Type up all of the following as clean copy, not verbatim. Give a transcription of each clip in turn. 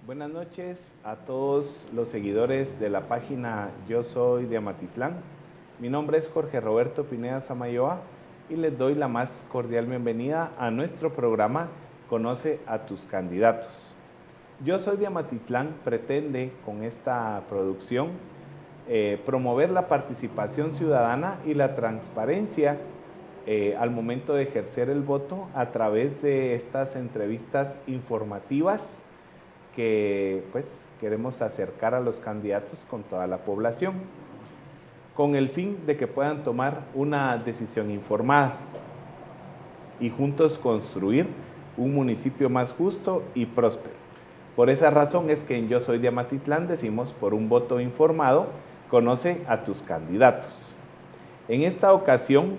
Buenas noches a todos los seguidores de la página Yo Soy de Amatitlán. Mi nombre es Jorge Roberto Pineda Samayoa y les doy la más cordial bienvenida a nuestro programa Conoce a tus candidatos. Yo Soy de Amatitlán pretende con esta producción promover la participación ciudadana y la transparencia al momento de ejercer el voto a través de estas entrevistas informativas que pues queremos acercar a los candidatos con toda la población, con el fin de que puedan tomar una decisión informada y juntos construir un municipio más justo y próspero. Por esa razón es que en Yo Soy de Amatitlán decimos: por un voto informado, conoce a tus candidatos. En esta ocasión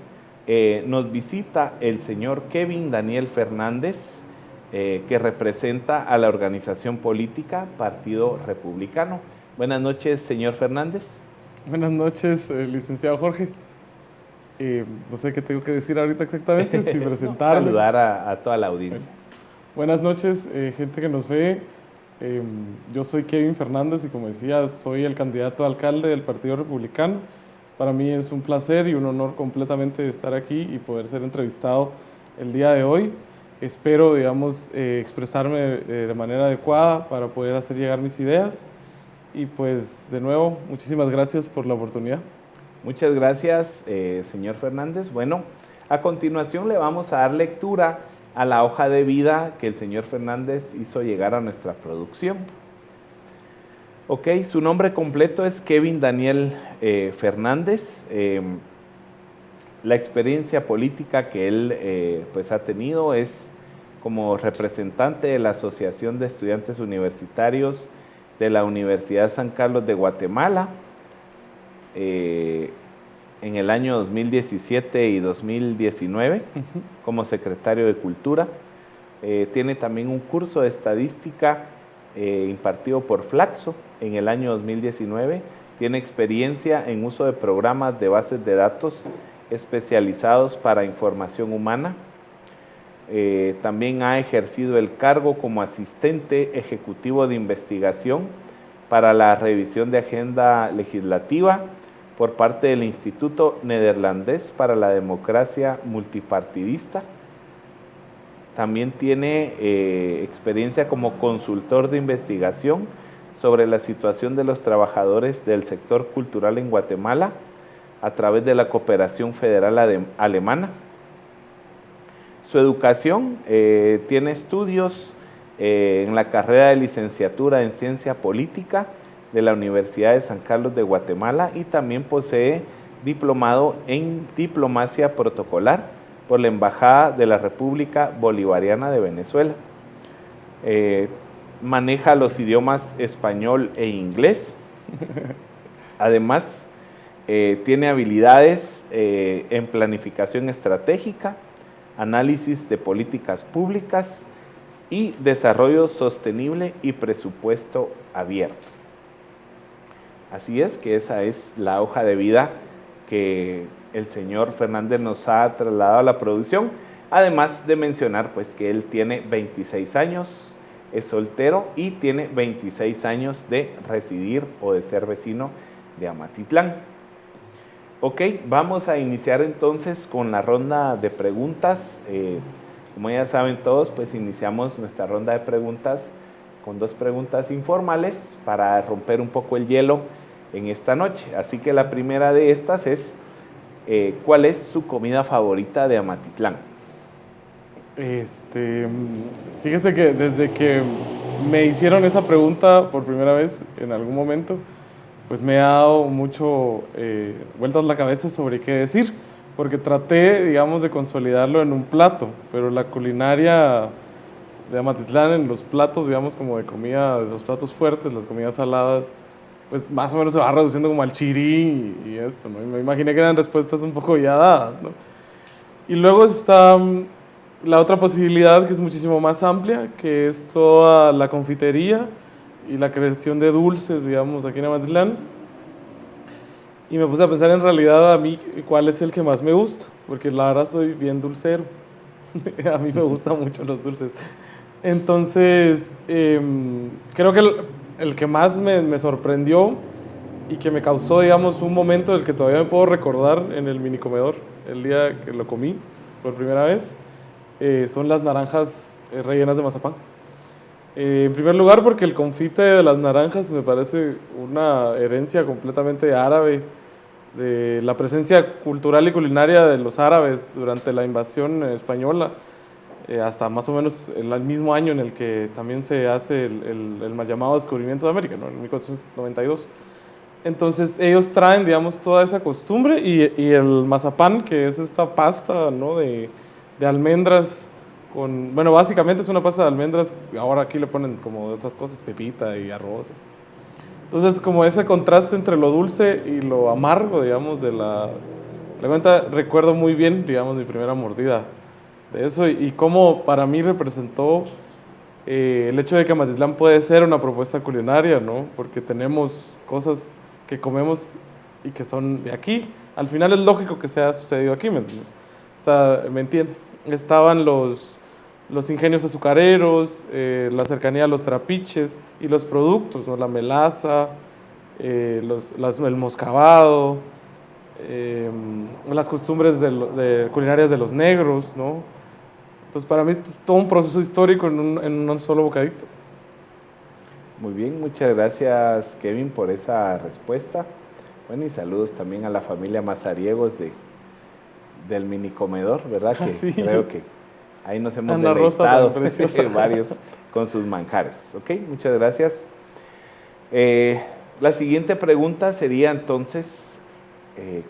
nos visita el señor Kevin Daniel Fernández, que representa a la organización política Partido Republicano. Buenas noches, señor Fernández. Buenas noches, licenciado Jorge. No sé qué tengo que decir ahorita exactamente, si presentarme. Saludar a toda la audiencia. Buenas noches, gente que nos ve. Yo soy Kevin Fernández y, como decía, soy el candidato a alcalde del Partido Republicano. Para mí es un placer y un honor completamente estar aquí y poder ser entrevistado el día de hoy. Espero, expresarme de manera adecuada para poder hacer llegar mis ideas. Y pues, de nuevo, muchísimas gracias por la oportunidad. Muchas gracias, señor Fernández. Bueno, a continuación le vamos a dar lectura a la hoja de vida que el señor Fernández hizo llegar a nuestra producción. Ok, su nombre completo es Kevin Daniel Fernández. La experiencia política que él pues ha tenido es como representante de la Asociación de Estudiantes Universitarios de la Universidad San Carlos de Guatemala en el año 2017 y 2019 como secretario de Cultura. Tiene también un curso de estadística impartido por Flaxo en el año 2019. Tiene experiencia en uso de programas de bases de datos especializados para información humana. También ha ejercido el cargo como asistente ejecutivo de investigación para la revisión de agenda legislativa por parte del Instituto Neerlandés para la Democracia Multipartidista. También tiene experiencia como consultor de investigación sobre la situación de los trabajadores del sector cultural en Guatemala a través de la Cooperación Federal Alemana. Su educación tiene estudios en la carrera de licenciatura en Ciencia Política de la Universidad de San Carlos de Guatemala y también posee diplomado en Diplomacia Protocolar por la Embajada de la República Bolivariana de Venezuela. Maneja los idiomas español e inglés. Además, tiene habilidades en planificación estratégica, análisis de políticas públicas y desarrollo sostenible y presupuesto abierto. Así es que esa es la hoja de vida que el señor Fernández nos ha trasladado a la producción, además de mencionar pues que él tiene 26 años, es soltero y tiene 26 años de residir o de ser vecino de Amatitlán. Ok, vamos a iniciar entonces con la ronda de preguntas. Como ya saben todos, pues iniciamos nuestra ronda de preguntas con 2 preguntas informales para romper un poco el hielo en esta noche. Así que la primera de estas es, ¿cuál es su comida favorita de Amatitlán? Fíjese que desde que me hicieron esa pregunta por primera vez en algún momento, pues me ha dado mucho vueltas la cabeza sobre qué decir, porque traté, de consolidarlo en un plato, pero la culinaria de Amatitlán en los platos, como de comida, de los platos fuertes, las comidas saladas, pues más o menos se va reduciendo como al chirí y esto, ¿no? Y me imaginé que eran respuestas un poco ya dadas, ¿no? Y luego está la otra posibilidad, que es muchísimo más amplia, que es toda la confitería y la creación de dulces, aquí en Amatitlán. Y me puse a pensar en realidad a mí cuál es el que más me gusta, porque la verdad soy bien dulcero. A mí me gustan mucho los dulces. Entonces, creo que el que más me sorprendió y que me causó, digamos, un momento del que todavía me puedo recordar en el mini comedor, el día que lo comí por primera vez, son las naranjas rellenas de mazapán. En primer lugar, porque el confite de las naranjas me parece una herencia completamente árabe, de la presencia cultural y culinaria de los árabes durante la invasión española, hasta más o menos el mismo año en el que también se hace el mal llamado descubrimiento de América, ¿no? En 1492. Entonces ellos traen, digamos, toda esa costumbre y el mazapán, que es esta pasta, ¿no? de almendras con, bueno, básicamente es una pasta de almendras, ahora aquí le ponen como otras cosas, pepita y arroz. Entonces, como ese contraste entre lo dulce y lo amargo, digamos, de la cuenta, recuerdo muy bien, digamos, mi primera mordida de eso y cómo para mí representó el hecho de que Amatitlán puede ser una propuesta culinaria, ¿no? Porque tenemos cosas que comemos y que son de aquí. Al final es lógico que sea sucedido aquí, ¿me entiendes? ¿Me entiende? Estaban los ingenios azucareros, la cercanía a los trapiches y los productos, ¿no? La melaza, el moscabado, las costumbres culinarias de los negros, ¿no? Entonces, para mí es todo un proceso histórico en un solo bocadito. Muy bien, muchas gracias Kevin por esa respuesta. Bueno, y saludos también a la familia Mazariegos del mini comedor, ¿verdad? Que Sí. creo que ahí nos hemos Ana deleitado Rosa, varios con sus manjares. Ok, muchas gracias. La siguiente pregunta sería entonces,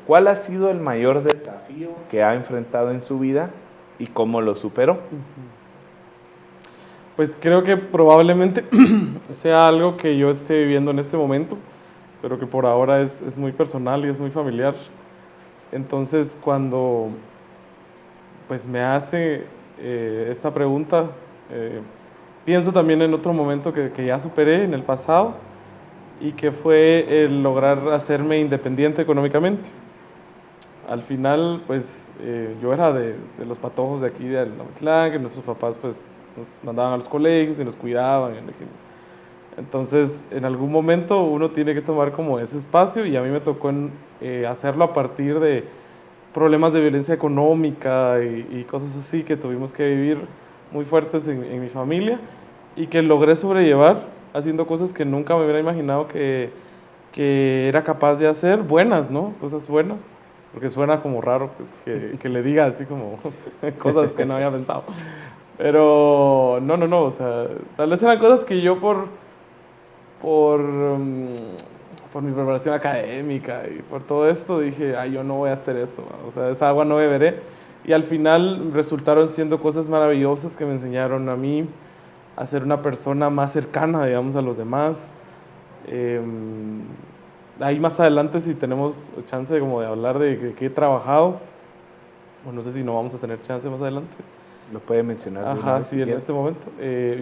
¿cuál ha sido el mayor desafío que ha enfrentado en su vida y cómo lo superó? Pues creo que probablemente sea algo que yo esté viviendo en este momento, pero que por ahora es muy personal y es muy familiar. Entonces, cuando pues me hace esta pregunta, pienso también en otro momento que ya superé en el pasado y que fue el lograr hacerme independiente económicamente. Al final, pues yo era de los patojos de aquí de Amatitlán, que nuestros papás pues nos mandaban a los colegios y nos cuidaban. Entonces, en algún momento uno tiene que tomar como ese espacio y a mí me tocó hacerlo a partir de problemas de violencia económica y cosas así que tuvimos que vivir muy fuertes en mi familia y que logré sobrellevar haciendo cosas que nunca me hubiera imaginado que era capaz de hacer, buenas, ¿no? Cosas buenas, porque suena como raro que le diga así como cosas que no había pensado. Pero no, o sea, tal vez eran cosas que yo por mi preparación académica y por todo esto dije, ay, yo no voy a hacer eso, o sea, esa agua no beberé. Y al final resultaron siendo cosas maravillosas que me enseñaron a mí a ser una persona más cercana, digamos, a los demás. Ahí más adelante, si tenemos chance de hablar de qué he trabajado, o no sé si no vamos a tener chance más adelante. Lo puede mencionar. Ajá, sí, en este momento.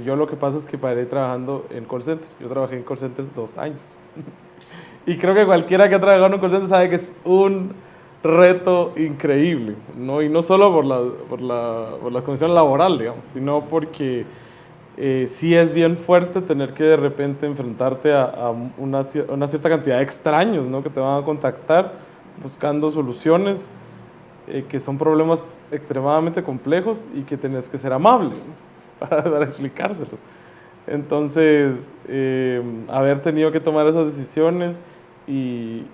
Yo lo que pasa es que paré trabajando en call center. Yo trabajé en call centers 2 años. Y creo que cualquiera que ha trabajado en un call center sabe que es un reto increíble, ¿no? Y no solo por la condición laboral, digamos, sino porque sí es bien fuerte tener que de repente enfrentarte a una cierta cantidad de extraños, ¿no? Que te van a contactar buscando soluciones, que son problemas extremadamente complejos y que tenés que ser amable, ¿no? para explicárselos. Entonces, haber tenido que tomar esas decisiones y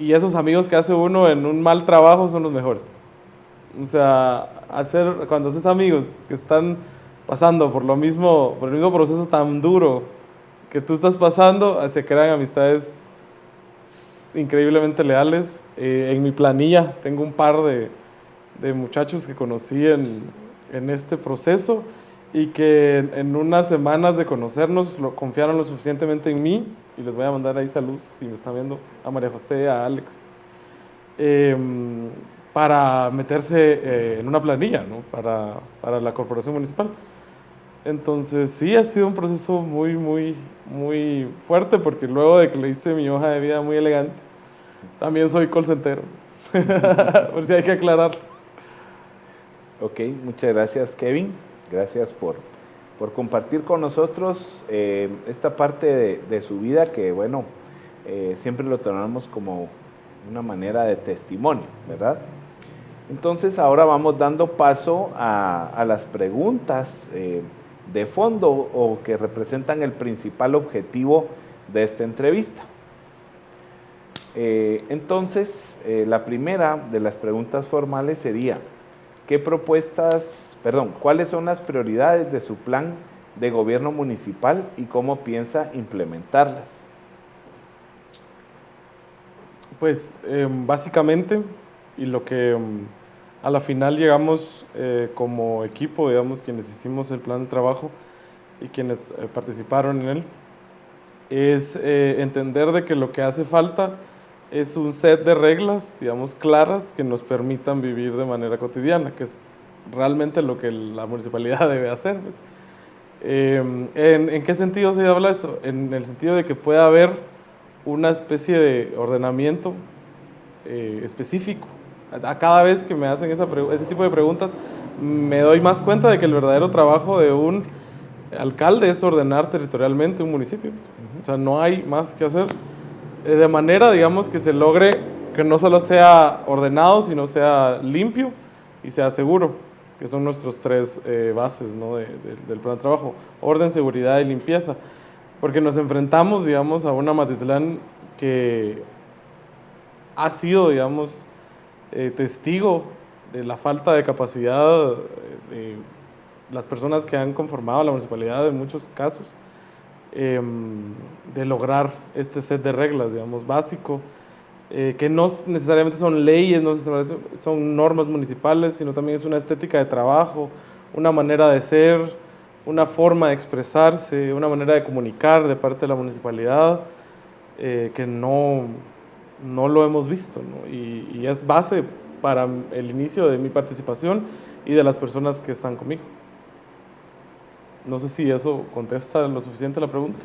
esos amigos que hace uno en un mal trabajo son los mejores. O sea, cuando haces amigos que están pasando por el mismo proceso tan duro que tú estás pasando, se crean amistades increíblemente leales. En mi planilla tengo un par de muchachos que conocí en este proceso y que en unas semanas de conocernos confiaron lo suficientemente en mí, y les voy a mandar ahí saludos si me están viendo, a María José, a Alex, para meterse en una planilla, ¿no? para la corporación municipal. Entonces sí, ha sido un proceso muy, muy, muy fuerte, porque luego de que le hice mi hoja de vida muy elegante, también soy call centero, por si hay que aclarar. Ok, muchas gracias Kevin, gracias por por compartir con nosotros esta parte de su vida que, bueno, siempre lo tomamos como una manera de testimonio, ¿verdad? Entonces ahora vamos dando paso a las preguntas de fondo o que representan el principal objetivo de esta entrevista. Entonces, la primera de las preguntas formales sería, ¿cuáles son las prioridades de su plan de gobierno municipal y cómo piensa implementarlas? Pues básicamente, y lo que a la final llegamos como equipo, digamos, quienes hicimos el plan de trabajo y quienes participaron en él, es entender de que lo que hace falta es un set de reglas, digamos, claras que nos permitan vivir de manera cotidiana, que es realmente lo que la municipalidad debe hacer. ¿En qué sentido se habla esto? En el sentido de que pueda haber una especie de ordenamiento específico. A cada vez que me hacen ese tipo de preguntas, me doy más cuenta de que el verdadero trabajo de un alcalde es ordenar territorialmente un municipio. O sea, no hay más que hacer. De manera, digamos, que se logre que no solo sea ordenado, sino sea limpio y sea seguro, que son nuestros tres bases, ¿no? del plan de trabajo: orden, seguridad y limpieza. Porque nos enfrentamos, digamos, a una Amatitlán que ha sido, digamos, testigo de la falta de capacidad de las personas que han conformado la municipalidad en muchos casos, de lograr este set de reglas, digamos, básico, que no necesariamente son leyes, no son normas municipales, sino también es una estética de trabajo, una manera de ser, una forma de expresarse, una manera de comunicar de parte de la municipalidad, que no lo hemos visto, ¿no? Y es base para el inicio de mi participación y de las personas que están conmigo. No sé si eso contesta lo suficiente la pregunta.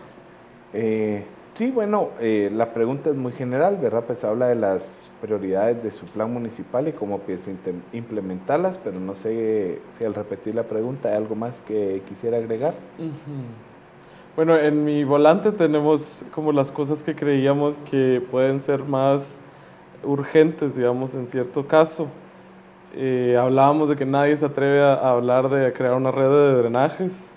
Sí, bueno, la pregunta es muy general, ¿verdad? Pues habla de las prioridades de su plan municipal y cómo piensa implementarlas, pero no sé si al repetir la pregunta hay algo más que quisiera agregar. Bueno, en mi volante tenemos como las cosas que creíamos que pueden ser más urgentes, digamos, en cierto caso. Hablábamos de que nadie se atreve a hablar de crear una red de drenajes,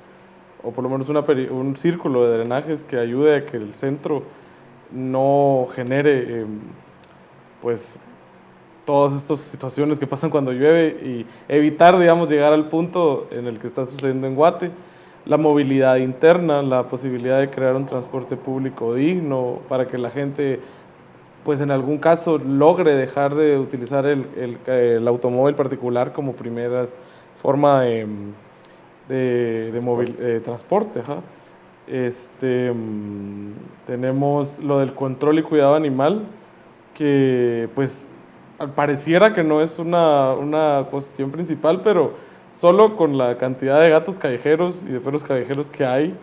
o por lo menos un círculo de drenajes que ayude a que el centro no genere pues todas estas situaciones que pasan cuando llueve y evitar, digamos, llegar al punto en el que está sucediendo en Guate. La movilidad interna, la posibilidad de crear un transporte público digno para que la gente, pues en algún caso, logre dejar de utilizar el automóvil particular como primera forma de transporte. Ajá. Tenemos lo del control y cuidado animal, que pues pareciera que no es una cuestión principal, pero solo con la cantidad de gatos callejeros y de perros callejeros que hay,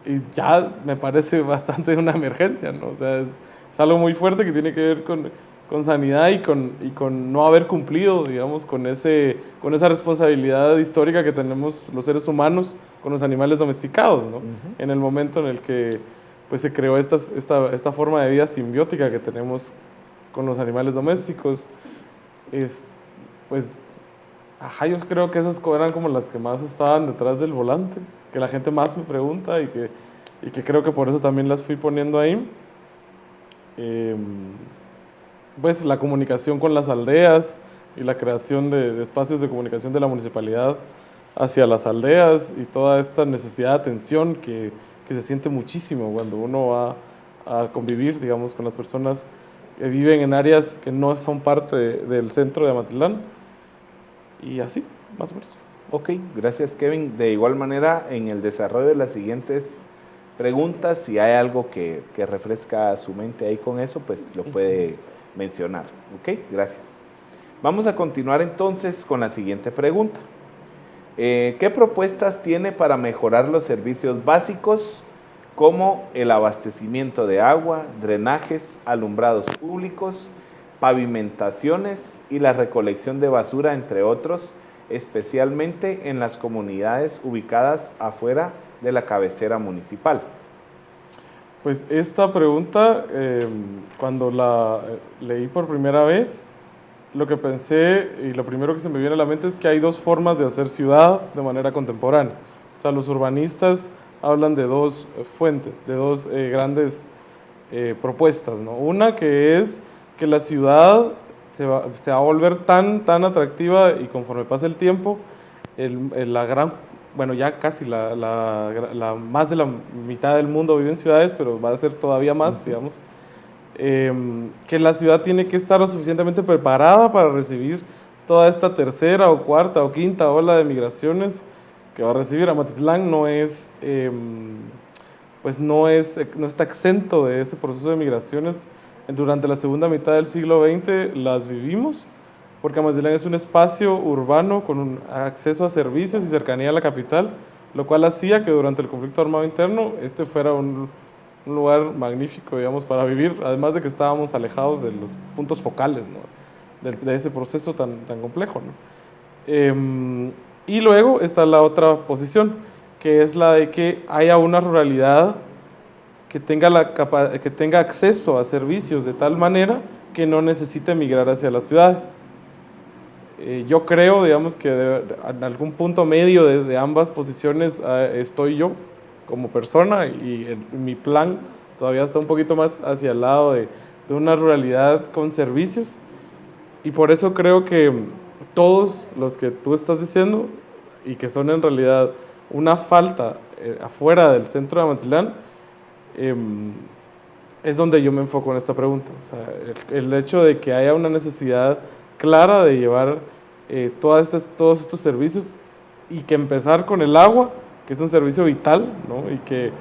y ya me parece bastante una emergencia, ¿no? O sea, es algo muy fuerte que tiene que ver con sanidad y con no haber cumplido, digamos, con esa responsabilidad histórica que tenemos los seres humanos con los animales domesticados, ¿no? En el momento en el que pues, se creó esta forma de vida simbiótica que tenemos con los animales domésticos. Pues, yo creo que esas eran como las que más estaban detrás del volante, que la gente más me pregunta y que creo que por eso también las fui poniendo ahí. Pues la comunicación con las aldeas y la creación de espacios de comunicación de la municipalidad hacia las aldeas y toda esta necesidad de atención que se siente muchísimo cuando uno va a convivir, digamos, con las personas que viven en áreas que no son parte del centro de Amatitlán, y así, más o menos. Ok, gracias, Kevin. De igual manera, en el desarrollo de las siguientes preguntas, si hay algo que refresca su mente ahí con eso, pues lo puede mencionar. Ok, gracias. Vamos a continuar entonces con la siguiente pregunta. ¿Qué propuestas tiene para mejorar los servicios básicos como el abastecimiento de agua, drenajes, alumbrados públicos, pavimentaciones y la recolección de basura, entre otros, especialmente en las comunidades ubicadas afuera de la cabecera municipal? Pues esta pregunta, cuando la leí por primera vez, lo que pensé y lo primero que se me viene a la mente es que hay dos formas de hacer ciudad de manera contemporánea. O sea, los urbanistas hablan de dos fuentes, de dos grandes propuestas, ¿no? Una que es que la ciudad se va a volver tan atractiva y conforme pase el tiempo, bueno, ya casi más de la mitad del mundo vive en ciudades, pero va a ser todavía más, digamos, que la ciudad tiene que estar lo suficientemente preparada para recibir toda esta tercera o cuarta o quinta ola de migraciones que va a recibir. Amatitlán no está exento de ese proceso de migraciones. Durante la segunda mitad del siglo XX las vivimos, porque Amatitlán es un espacio urbano con un acceso a servicios y cercanía a la capital, lo cual hacía que durante el conflicto armado interno este fuera un lugar magnífico, digamos, para vivir, además de que estábamos alejados de los puntos focales, ¿no? de ese proceso tan complejo, ¿no? Y luego está la otra posición, que es la de que haya una ruralidad que tenga acceso a servicios de tal manera que no necesite migrar hacia las ciudades. Yo creo, digamos, que en algún punto medio de ambas posiciones estoy yo como persona, y mi plan todavía está un poquito más hacia el lado de una ruralidad con servicios, y por eso creo que todos los que tú estás diciendo y que son en realidad una falta afuera del centro de Amatitlán, es donde yo me enfoco en esta pregunta. O sea, el hecho de que haya una necesidad clara de llevar todos estos servicios, y que empezar con el agua, que es un servicio vital, ¿no? Y que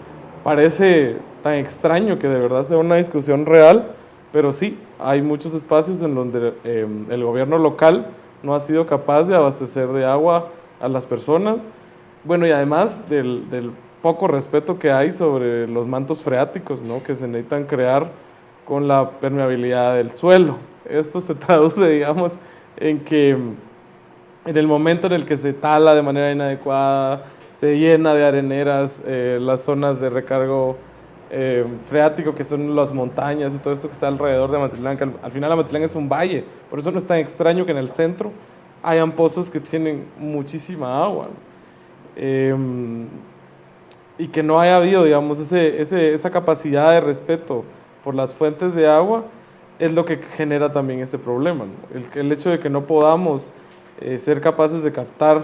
parece tan extraño que de verdad sea una discusión real, pero sí, hay muchos espacios en donde el gobierno local no ha sido capaz de abastecer de agua a las personas. Bueno, y además del poco respeto que hay sobre los mantos freáticos, ¿no? Que se necesitan crear con la permeabilidad del suelo. Esto se traduce, digamos, en que en el momento en el que se tala de manera inadecuada, se llena de areneras las zonas de recargo freático, que son las montañas y todo esto que está alrededor de Amatitlán, que al final Amatitlán es un valle, por eso no es tan extraño que en el centro hayan pozos que tienen muchísima agua, y que no haya habido, digamos, esa capacidad de respeto por las fuentes de agua, es lo que genera también este problema, ¿no? El hecho de que no podamos ser capaces de captar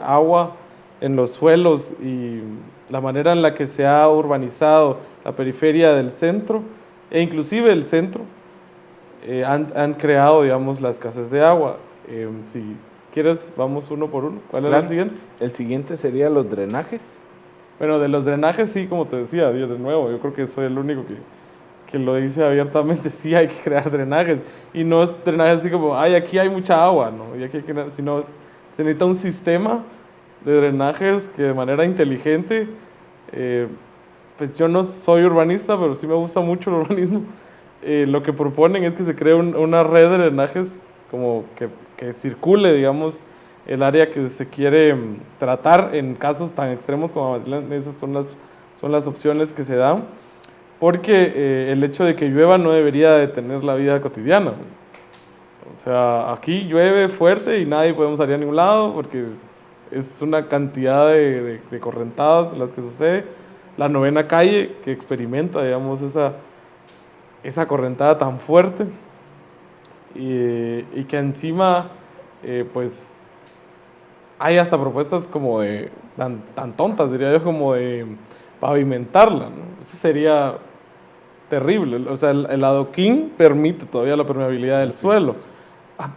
agua en los suelos, y la manera en la que se ha urbanizado la periferia del centro, e inclusive el centro, han creado, digamos, la escasez de agua. Si quieres, vamos uno por uno. ¿Cuál era el siguiente? El siguiente sería los drenajes. Bueno, de los drenajes, sí, como te decía, de nuevo, yo creo que soy el único que lo dice abiertamente. Sí hay que crear drenajes, y no es drenajes así como, ay, aquí hay mucha agua, ¿no? Y aquí hay que crear, sino se necesita un sistema de drenajes que de manera inteligente, pues yo no soy urbanista, pero sí me gusta mucho el urbanismo. Lo que proponen es que se cree una red de drenajes como que circule, digamos, el área que se quiere tratar en casos tan extremos como Amatitlán. Esas son las opciones que se dan, porque el hecho de que llueva no debería detener la vida cotidiana. O sea, aquí llueve fuerte y nadie podemos salir a ningún lado, porque es una cantidad de correntadas las que sucede. La novena calle que experimenta, digamos, esa correntada tan fuerte, y que encima, pues, hay hasta propuestas como de, tan tontas, diría yo, como de pavimentarla, ¿no? Eso sería terrible. O sea, el adoquín permite todavía la permeabilidad del suelo.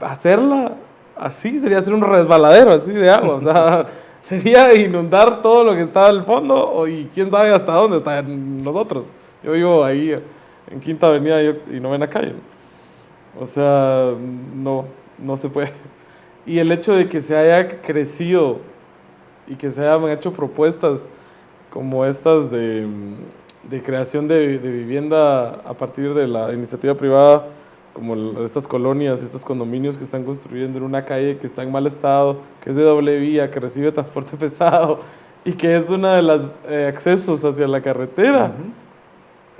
Hacerla así sería hacer un resbaladero así de agua. O sea, sería inundar todo lo que está al fondo, y quién sabe hasta dónde está nosotros. Yo vivo ahí en Quinta Avenida y Novena Calle. O sea, no se puede. Y el hecho de que se haya crecido y que se hayan hecho propuestas como estas de creación de vivienda a partir de la iniciativa privada como estas colonias, estos condominios que están construyendo en una calle que está en mal estado, que es de doble vía, que recibe transporte pesado y que es uno de los accesos hacia la carretera.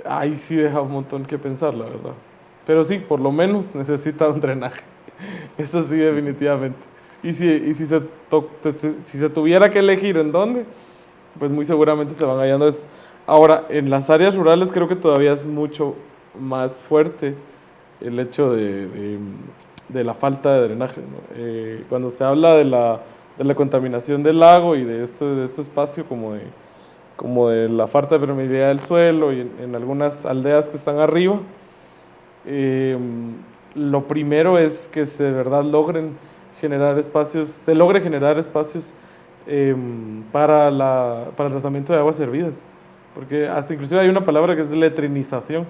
Ahí sí deja un montón que pensar, la verdad. Pero sí, por lo menos necesita un drenaje. Eso sí, definitivamente. Y si se tuviera que elegir en dónde, pues muy seguramente se van hallando. Ahora, en las áreas rurales creo que todavía es mucho más fuerte el hecho de la falta de drenaje, ¿no? Cuando se habla de la contaminación del lago y de este espacio como de la falta de permeabilidad del suelo y en algunas aldeas que están arriba, lo primero es que de verdad se logre generar espacios para el tratamiento de aguas servidas. Porque hasta inclusive hay una palabra que es letrinización,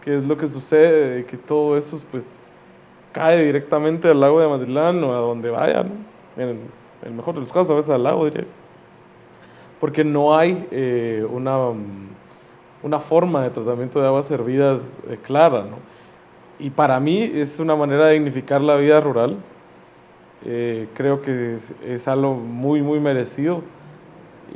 que es lo que sucede, que todo eso pues cae directamente al lago de Amatitlán o a donde vaya, ¿no? En el mejor de los casos, a veces al lago, diría. Porque no hay una forma de tratamiento de aguas servidas clara, ¿no? Y para mí es una manera de dignificar la vida rural. Creo que es algo muy, muy merecido.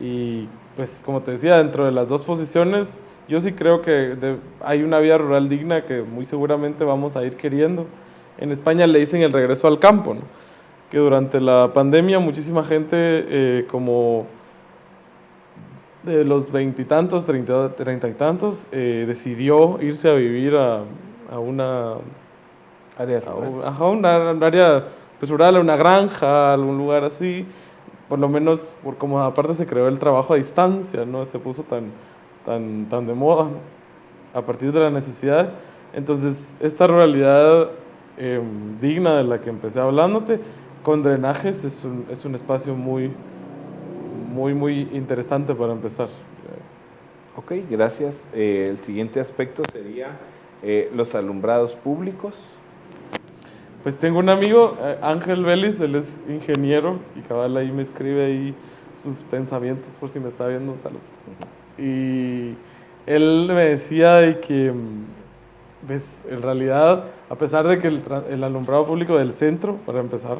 Y pues como te decía, dentro de las dos posiciones, yo sí creo que hay una vida rural digna que muy seguramente vamos a ir queriendo. En España le dicen el regreso al campo, ¿no? Que durante la pandemia muchísima gente como de los veintitantos, treinta y tantos, decidió irse a vivir a una área rural. a un área pues, rural, a una granja, a algún lugar así. Por lo menos, por como aparte se creó el trabajo a distancia, ¿no? Se puso tan de moda, ¿no? A partir de la necesidad. Entonces, esta ruralidad digna de la que empecé hablándote, con drenajes, es un espacio muy, muy, muy interesante para empezar. Ok, gracias. El siguiente aspecto sería los alumbrados públicos. Pues tengo un amigo, Ángel Vélez, él es ingeniero y cabal ahí me escribe ahí sus pensamientos por si me está viendo, salud. Y él me decía de que, pues, en realidad, a pesar de que el alumbrado público del centro, para empezar,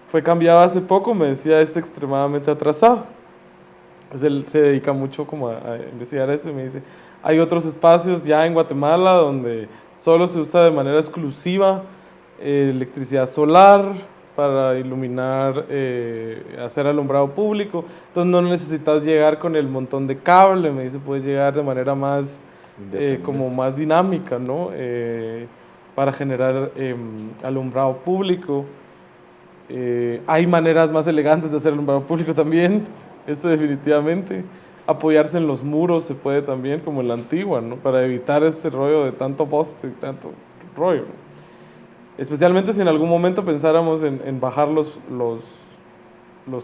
fue cambiado hace poco, me decía, es extremadamente atrasado. Pues él se dedica mucho como a investigar eso y me dice, hay otros espacios ya en Guatemala donde solo se usa de manera exclusiva electricidad solar para iluminar, hacer alumbrado público. Entonces no necesitas llegar con el montón de cable, me dice, puedes llegar de manera más, como más dinámica, ¿no? Para generar alumbrado público. Hay maneras más elegantes de hacer alumbrado público también, eso definitivamente. Apoyarse en los muros se puede también, como en la antigua, ¿no? Para evitar este rollo de tanto poste y tanto rollo, ¿no? Especialmente si en algún momento pensáramos en bajar los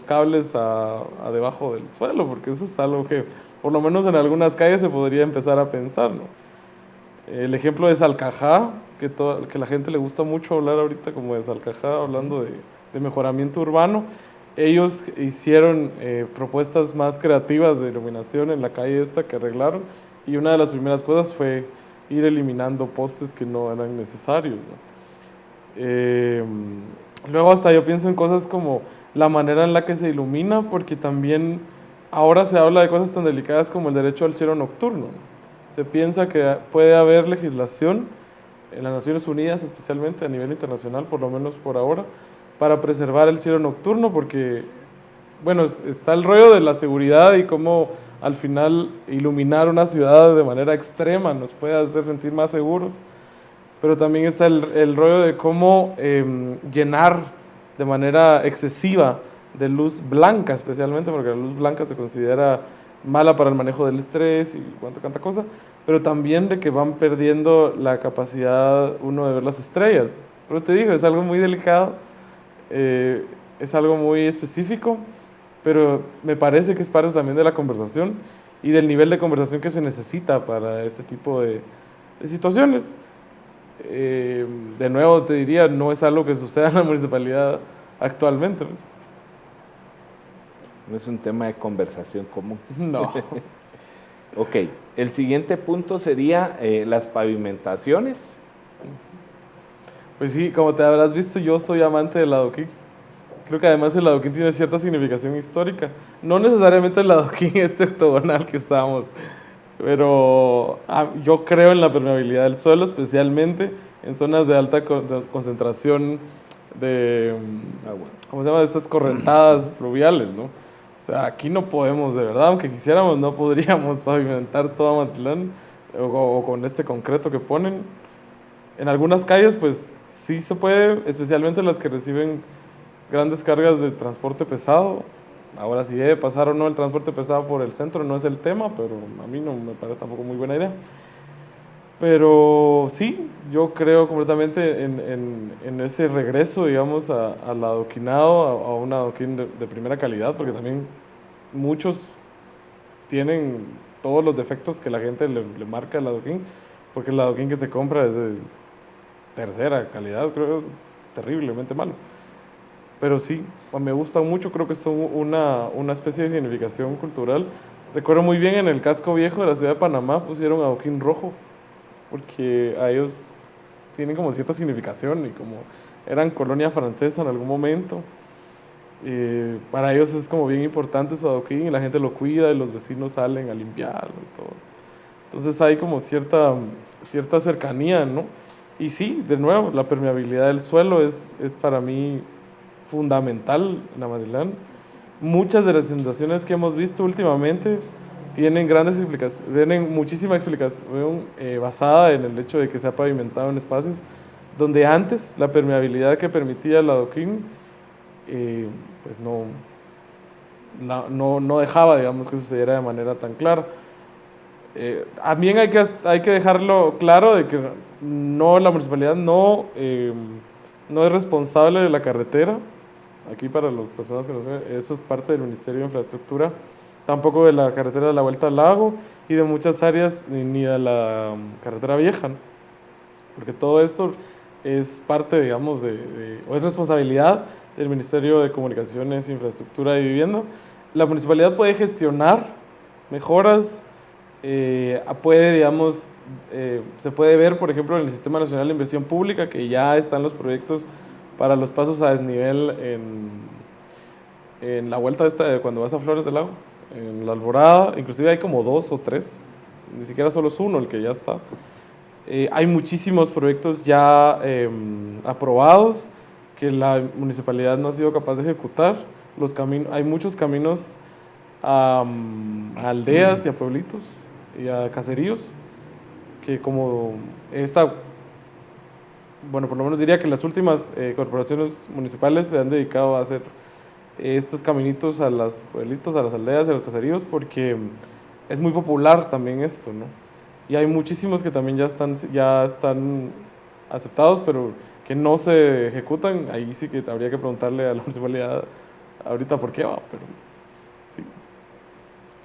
cables a debajo del suelo, porque eso es algo que por lo menos en algunas calles se podría empezar a pensar, ¿no? El ejemplo de Salcajá, que la gente le gusta mucho hablar ahorita como de Salcajá, hablando de mejoramiento urbano. Ellos hicieron propuestas más creativas de iluminación en la calle esta que arreglaron, y una de las primeras cosas fue ir eliminando postes que no eran necesarios, ¿no? Luego hasta yo pienso en cosas como la manera en la que se ilumina, porque también ahora se habla de cosas tan delicadas como el derecho al cielo nocturno, ¿no? Se piensa que puede haber legislación en las Naciones Unidas, especialmente a nivel internacional, por lo menos por ahora, para preservar el cielo nocturno, porque, bueno, está el rollo de la seguridad y cómo al final iluminar una ciudad de manera extrema nos puede hacer sentir más seguros, pero también está el rollo de cómo llenar de manera excesiva de luz blanca, especialmente porque la luz blanca se considera mala para el manejo del estrés y cuánta cosa, pero también de que van perdiendo la capacidad uno de ver las estrellas. Pero te digo, es algo muy delicado, es algo muy específico, pero me parece que es parte también de la conversación y del nivel de conversación que se necesita para este tipo de situaciones. De nuevo te diría, no es algo que suceda en la municipalidad actualmente, ¿ves? No es un tema de conversación común. No. Ok, el siguiente punto sería las pavimentaciones. Pues sí, como te habrás visto, yo soy amante del adoquín. Creo que además el adoquín tiene cierta significación histórica. No necesariamente el adoquín este octogonal que usábamos, pero yo creo en la permeabilidad del suelo, especialmente en zonas de alta concentración de, Agua. ¿cómo se llama? De estas correntadas pluviales, ¿no? O sea, aquí no podemos, de verdad, aunque quisiéramos, no podríamos pavimentar todo Matlán o con este concreto que ponen. En algunas calles, pues sí se puede, especialmente las que reciben grandes cargas de transporte pesado. Ahora, si debe pasar o no el transporte pesado por el centro no es el tema, pero a mí no me parece tampoco muy buena idea. Pero sí, yo creo completamente en ese regreso, digamos, al adoquinado, a un adoquín de primera calidad, porque también muchos tienen todos los defectos que la gente le marca al adoquín, porque el adoquín que se compra es de tercera calidad, creo, es terriblemente malo. Pero sí, me gusta mucho, creo que son una especie de significación cultural. Recuerdo muy bien en el casco viejo de la ciudad de Panamá pusieron adoquín rojo, porque a ellos tienen como cierta significación y como eran colonia francesa en algún momento. Para ellos es como bien importante su adoquín y la gente lo cuida y los vecinos salen a limpiarlo y todo. Entonces hay como cierta cercanía, ¿no? Y sí, de nuevo, la permeabilidad del suelo es para mí fundamental en Amatitlán. Muchas de las inundaciones que hemos visto últimamente tienen grandes explicaciones, tienen muchísima explicación basada en el hecho de que se ha pavimentado en espacios donde antes la permeabilidad que permitía el adoquín pues no dejaba, digamos, que sucediera de manera tan clara. También hay que dejarlo claro de que la municipalidad no es responsable de la carretera. Aquí para las personas que no saben, eso es parte del Ministerio de Infraestructura, tampoco de la carretera de la Vuelta al Lago y de muchas áreas ni de la carretera vieja, ¿no? Porque todo esto es parte, digamos, o es responsabilidad del Ministerio de Comunicaciones, Infraestructura y Vivienda. La municipalidad puede gestionar mejoras, puede, digamos, se puede ver, por ejemplo, en el Sistema Nacional de Inversión Pública, que ya están los proyectos para los pasos a desnivel en la vuelta esta de cuando vas a Flores del Lago, en la Alborada, inclusive hay como 2 o 3, ni siquiera solo es uno el que ya está. Hay muchísimos proyectos ya aprobados que la municipalidad no ha sido capaz de ejecutar. Hay muchos caminos a aldeas y a pueblitos y a caseríos que como bueno, por lo menos diría que las últimas corporaciones municipales se han dedicado a hacer estos caminitos a los pueblitos, a las aldeas y a los caseríos porque es muy popular también esto, ¿no? Y hay muchísimos que también ya están aceptados, pero que no se ejecutan. Ahí sí que habría que preguntarle a la municipalidad ahorita por qué va, pero sí.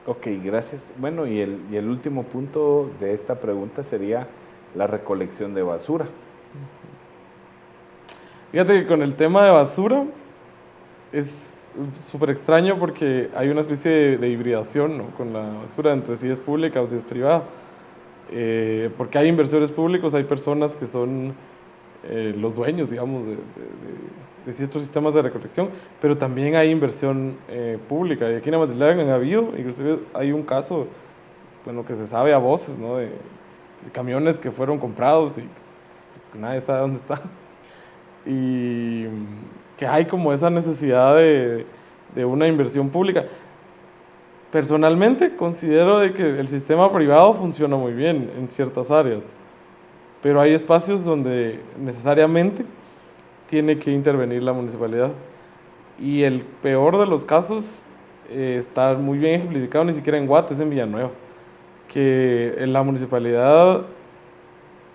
Ok, gracias. Bueno, y el último punto de esta pregunta sería la recolección de basura. Fíjate que con el tema de basura es súper extraño porque hay una especie de hibridación, ¿no?, con la basura entre si es pública o si es privada. Porque hay inversores públicos, hay personas que son los dueños, digamos, de ciertos sistemas de recolección, pero también hay inversión pública. Y aquí en Amatitlán han habido, inclusive hay un caso, bueno, que se sabe a voces, ¿no?, de camiones que fueron comprados y pues, que nadie sabe dónde están. Y que hay como esa necesidad de una inversión pública. Personalmente considero de que el sistema privado funciona muy bien en ciertas áreas, pero hay espacios donde necesariamente tiene que intervenir la municipalidad. Y el peor de los casos está muy bien ejemplificado, ni siquiera en Guate, es en Villanueva, que la municipalidad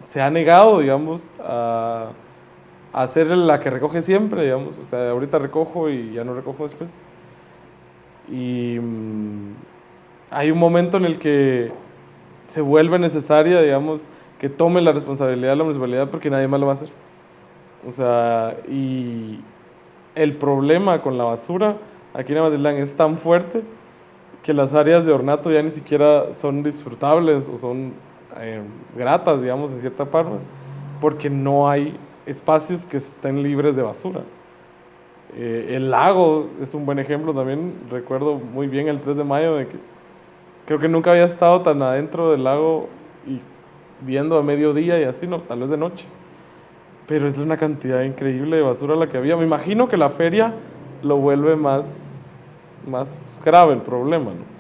se ha negado, digamos, a ser la que recoge siempre, digamos. O sea, ahorita recojo y ya no recojo después. Y hay un momento en el que se vuelve necesaria, digamos, que tome la responsabilidad de la municipalidad porque nadie más lo va a hacer. O sea, y el problema con la basura aquí en Amatitlán es tan fuerte que las áreas de ornato ya ni siquiera son disfrutables o son gratas, digamos, en cierta parte, porque no hay espacios que estén libres de basura. El lago es un buen ejemplo también. Recuerdo muy bien el 3 de mayo de que creo que nunca había estado tan adentro del lago y viendo a mediodía y así, no, tal vez de noche. Pero es una cantidad increíble de basura la que había. Me imagino que la feria lo vuelve más grave el problema, ¿no?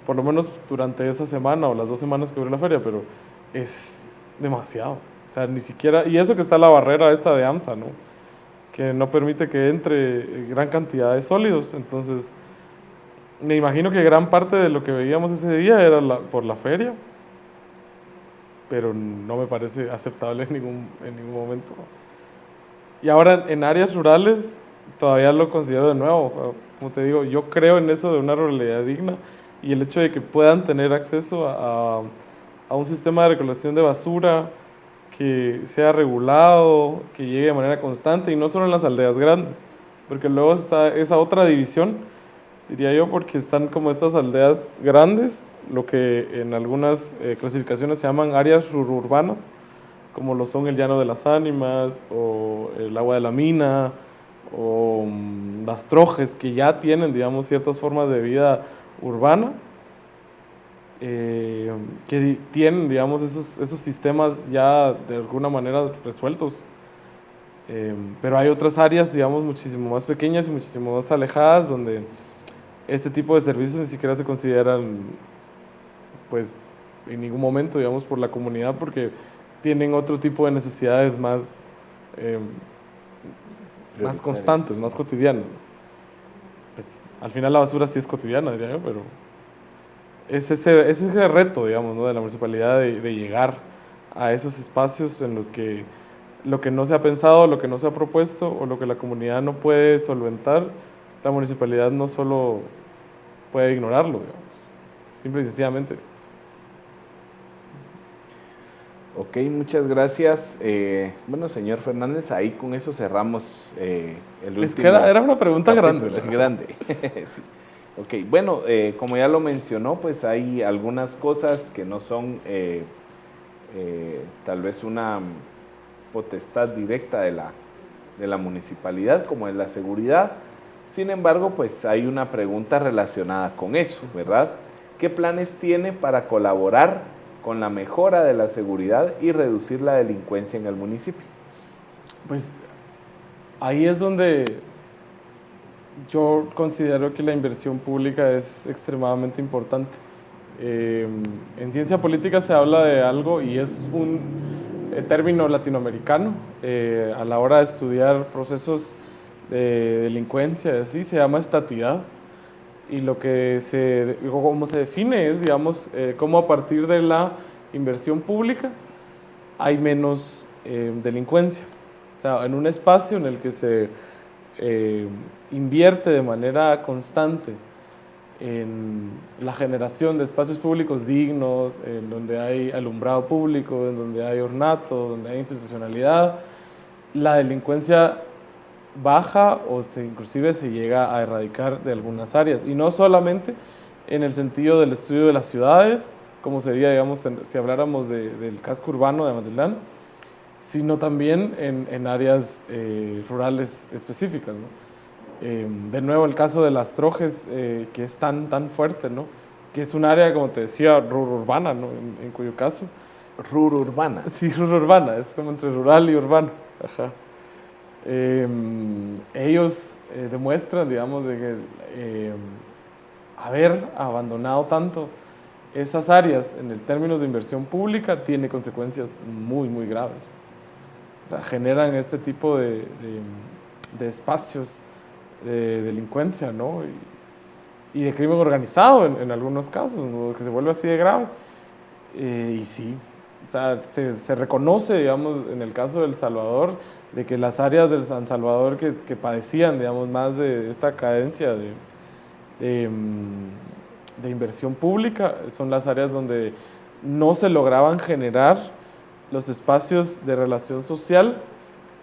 Por lo menos durante esa semana o las 2 semanas que dure la feria, pero es demasiado. O sea, ni siquiera, y eso que está la barrera esta de AMSA, ¿no? Que no permite que entre gran cantidad de sólidos. Entonces, me imagino que gran parte de lo que veíamos ese día era por la feria, pero no me parece aceptable en ningún momento. Y ahora en áreas rurales todavía lo considero de nuevo. Como te digo, yo creo en eso de una ruralidad digna y el hecho de que puedan tener acceso a un sistema de recolección de basura que sea regulado, que llegue de manera constante y no solo en las aldeas grandes, porque luego está esa otra división, diría yo, porque están como estas aldeas grandes, lo que en algunas clasificaciones se llaman áreas rururbanas, como lo son el Llano de las Ánimas o el Agua de la Mina o las Trojes, que ya tienen, digamos, ciertas formas de vida urbana, que tienen, digamos, esos sistemas ya de alguna manera resueltos. Pero hay otras áreas, digamos, muchísimo más pequeñas y muchísimo más alejadas, donde este tipo de servicios ni siquiera se consideran, pues, en ningún momento, digamos, por la comunidad, porque tienen otro tipo de necesidades más constantes, más cotidianas. Pues, al final la basura sí es cotidiana, diría yo, pero es ese reto, digamos, ¿no? De la municipalidad de llegar a esos espacios en los que lo que no se ha pensado, lo que no se ha propuesto o lo que la comunidad no puede solventar, la municipalidad no solo puede ignorarlo, digamos, simple y sencillamente. Ok, muchas gracias. Bueno, señor Fernández, ahí con eso cerramos el último. Era una pregunta grande. Grande. Sí. Ok, bueno, como ya lo mencionó, pues hay algunas cosas que no son tal vez una potestad directa de la municipalidad, como es la seguridad. Sin embargo, pues hay una pregunta relacionada con eso, ¿verdad? ¿Qué planes tiene para colaborar con la mejora de la seguridad y reducir la delincuencia en el municipio? Pues ahí es donde yo considero que la inversión pública es extremadamente importante. En ciencia política se habla de algo y es un término latinoamericano a la hora de estudiar procesos de delincuencia, así se llama estatidad. Y lo que cómo se define es, digamos, cómo a partir de la inversión pública hay menos delincuencia. O sea, en un espacio en el que se invierte de manera constante en la generación de espacios públicos dignos, en donde hay alumbrado público, en donde hay ornato, donde hay institucionalidad, la delincuencia baja o inclusive se llega a erradicar de algunas áreas. Y no solamente en el sentido del estudio de las ciudades, como sería, digamos, si habláramos del casco urbano de Amatitlán, sino también en áreas rurales específicas, ¿no? De nuevo el caso de las Trojes, que es tan fuerte, ¿no? Que es un área, como te decía, rurarbana, ¿no? En cuyo caso. Rurarbana. Sí, rurarbana, es como entre rural y urbano. Ajá. Ellos demuestran, digamos, de que haber abandonado tanto esas áreas en el términos de inversión pública tiene consecuencias muy graves. O sea, generan este tipo de espacios de delincuencia, ¿no? Y de crimen organizado en algunos casos, ¿no? Que se vuelve así de grave. Y sí, o sea, se reconoce, digamos, en el caso de El Salvador, de que las áreas del San Salvador que padecían, digamos, más de esta cadencia de inversión pública son las áreas donde no se lograban generar los espacios de relación social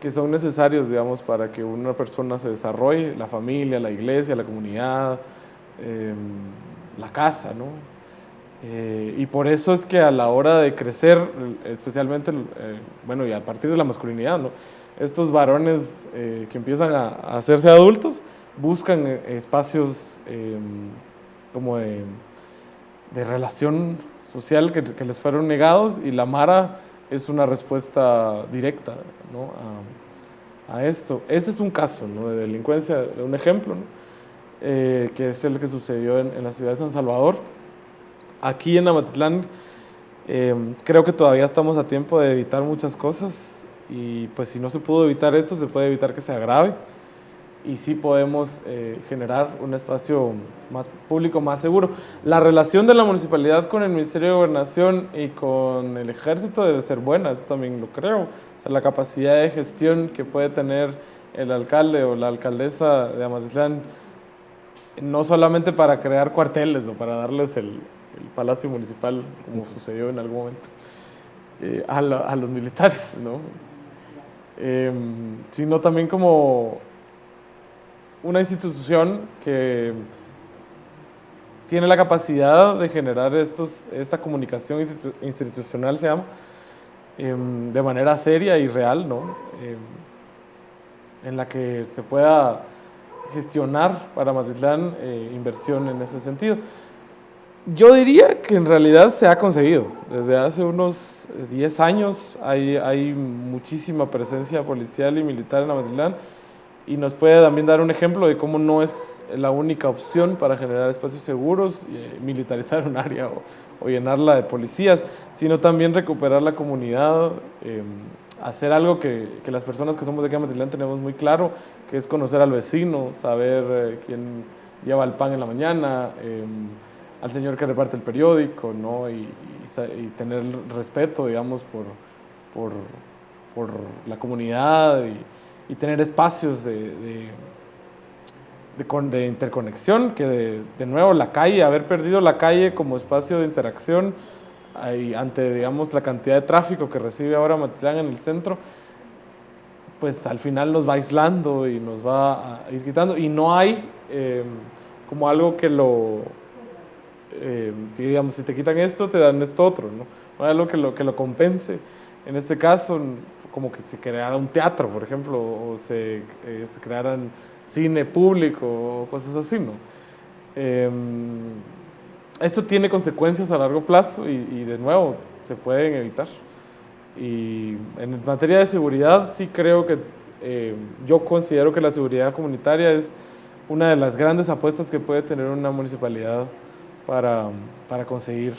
que son necesarios, digamos, para que una persona se desarrolle, la familia, la iglesia, la comunidad, la casa, ¿no? Y por eso es que a la hora de crecer, especialmente, bueno, y a partir de la masculinidad, ¿no? Estos varones que empiezan a hacerse adultos buscan espacios como de relación social que les fueron negados, y la Mara es una respuesta directa, ¿no? a esto. Este es un caso, ¿no?, de delincuencia, un ejemplo, ¿no?, que es el que sucedió en la ciudad de San Salvador. Aquí en Amatitlán creo que todavía estamos a tiempo de evitar muchas cosas, y pues si no se pudo evitar esto, se puede evitar que se agrave, y sí podemos generar un espacio más público, más seguro. La relación de la municipalidad con el Ministerio de Gobernación y con el Ejército debe ser buena, eso también lo creo. O sea, la capacidad de gestión que puede tener el alcalde o la alcaldesa de Amatitlán, no solamente para crear cuarteles o para darles el palacio municipal, como sucedió en algún momento, a los militares, ¿no? Sino también como una institución que tiene la capacidad de generar esta comunicación institucional, se llama, de manera seria y real, ¿no? En la que se pueda gestionar para Amatitlán inversión en ese sentido. Yo diría que en realidad se ha conseguido. Desde hace unos 10 años hay muchísima presencia policial y militar en Amatitlán, y nos puede también dar un ejemplo de cómo no es la única opción para generar espacios seguros, militarizar un área o llenarla de policías, sino también recuperar la comunidad, hacer algo que las personas que somos de aquí a Amatitlán tenemos muy claro, que es conocer al vecino, saber quién lleva el pan en la mañana, al señor que reparte el periódico, ¿no? y tener respeto, digamos, por la comunidad, y tener espacios de interconexión, que de nuevo la calle, haber perdido la calle como espacio de interacción ante, digamos, la cantidad de tráfico que recibe ahora Amatitlán en el centro, pues al final nos va aislando y nos va a ir quitando, y no hay como algo que digamos, si te quitan esto, te dan esto otro, ¿no? No hay algo que lo compense. En este caso, como que se creara un teatro, por ejemplo, o se crearan cine público o cosas así, ¿no? Esto tiene consecuencias a largo plazo y de nuevo se pueden evitar. Y en materia de seguridad sí creo que yo considero que la seguridad comunitaria es una de las grandes apuestas que puede tener una municipalidad para conseguir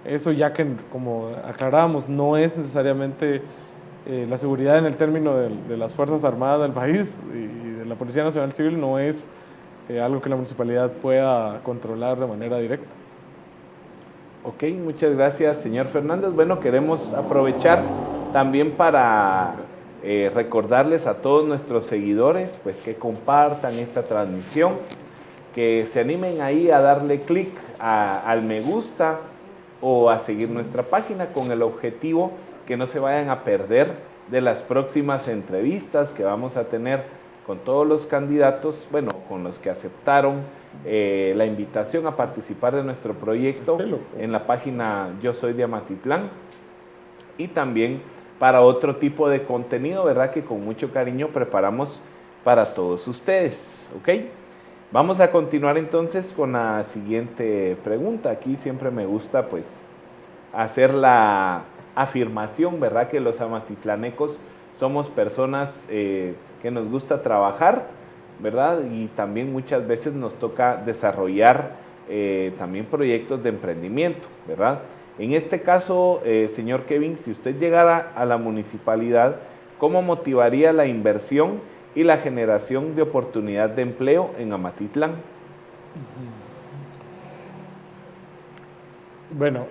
eso, ya que, como aclarábamos, no es necesariamente la seguridad en el término de las Fuerzas Armadas del país y de la Policía Nacional Civil, no es algo que la municipalidad pueda controlar de manera directa. Ok, muchas gracias, señor Fernández. Bueno, queremos aprovechar también para recordarles a todos nuestros seguidores, pues, que compartan esta transmisión, que se animen ahí a darle clic al me gusta o a seguir nuestra página, con el objetivo que no se vayan a perder de las próximas entrevistas que vamos a tener con todos los candidatos, bueno, con los que aceptaron la invitación a participar de nuestro proyecto en la página Yo Soy de Amatitlán, y también para otro tipo de contenido, ¿verdad?, que con mucho cariño preparamos para todos ustedes, ¿ok? Vamos a continuar entonces con la siguiente pregunta. Aquí siempre me gusta, pues, hacer la afirmación, ¿verdad?, que los amatitlanecos somos personas que nos gusta trabajar, ¿verdad? Y también muchas veces nos toca desarrollar también proyectos de emprendimiento, ¿verdad? En este caso, señor Kevin, si usted llegara a la municipalidad, ¿cómo motivaría la inversión y la generación de oportunidad de empleo en Amatitlán? Bueno,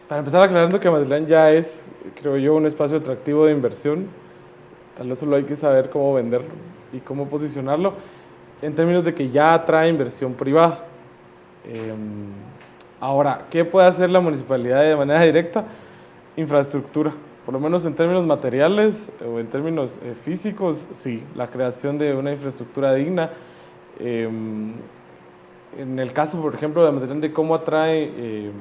para empezar aclarando que Amatitlán ya es, creo yo, un espacio atractivo de inversión. Tal vez solo hay que saber cómo venderlo y cómo posicionarlo en términos de que ya atrae inversión privada. Ahora, ¿qué puede hacer la municipalidad de manera directa? Infraestructura, por lo menos en términos materiales o en términos físicos, sí, la creación de una infraestructura digna, En el caso, por ejemplo, de Amatitlán, de cómo atrae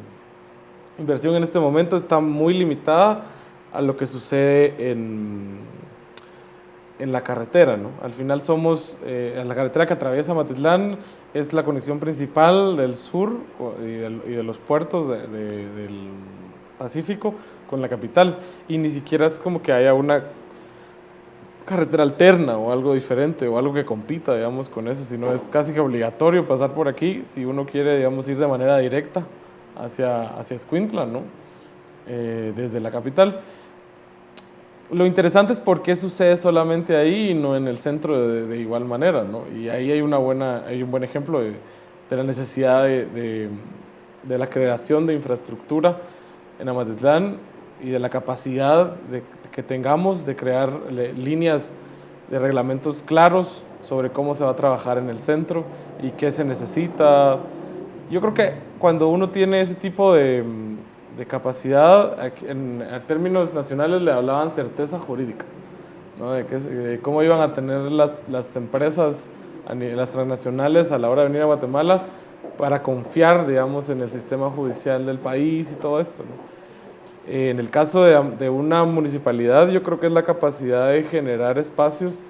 inversión en este momento, está muy limitada a lo que sucede en la carretera, ¿no? Al final somos, la carretera que atraviesa Amatitlán es la conexión principal del sur y de los puertos del Pacífico con la capital, y ni siquiera es como que haya una carretera alterna o algo diferente o algo que compita, digamos, con eso, sino es casi que obligatorio pasar por aquí si uno quiere, digamos, ir de manera directa hacia Escuintla, ¿no? Desde la capital. Lo interesante es por qué sucede solamente ahí y no en el centro de igual manera, ¿no? Y ahí hay un buen ejemplo de la necesidad de la creación de infraestructura en Amatitlán y de la capacidad que tengamos de crear líneas de reglamentos claros sobre cómo se va a trabajar en el centro y qué se necesita. Yo creo que cuando uno tiene ese tipo de capacidad, en términos nacionales le hablaban certeza jurídica, ¿no? De cómo iban a tener las empresas, las transnacionales a la hora de venir a Guatemala para confiar, digamos, en el sistema judicial del país y todo esto, ¿no? En el caso de una municipalidad, yo creo que es la capacidad de generar espacios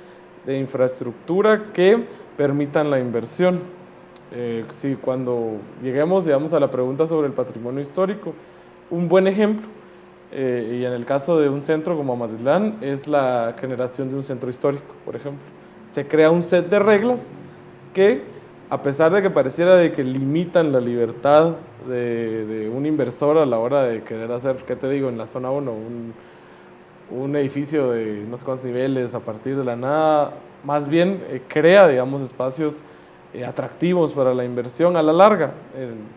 de infraestructura que permitan la inversión. Sí, cuando lleguemos, digamos, a la pregunta sobre el patrimonio histórico, un buen ejemplo, y en el caso de un centro como Amatitlán, es la generación de un centro histórico, por ejemplo. Se crea un set de reglas que, a pesar de que pareciera de que limitan la libertad de un inversor a la hora de querer hacer, ¿qué te digo?, en la zona 1, un edificio de no sé cuántos niveles a partir de la nada, más bien crea, digamos, espacios atractivos para la inversión a la larga.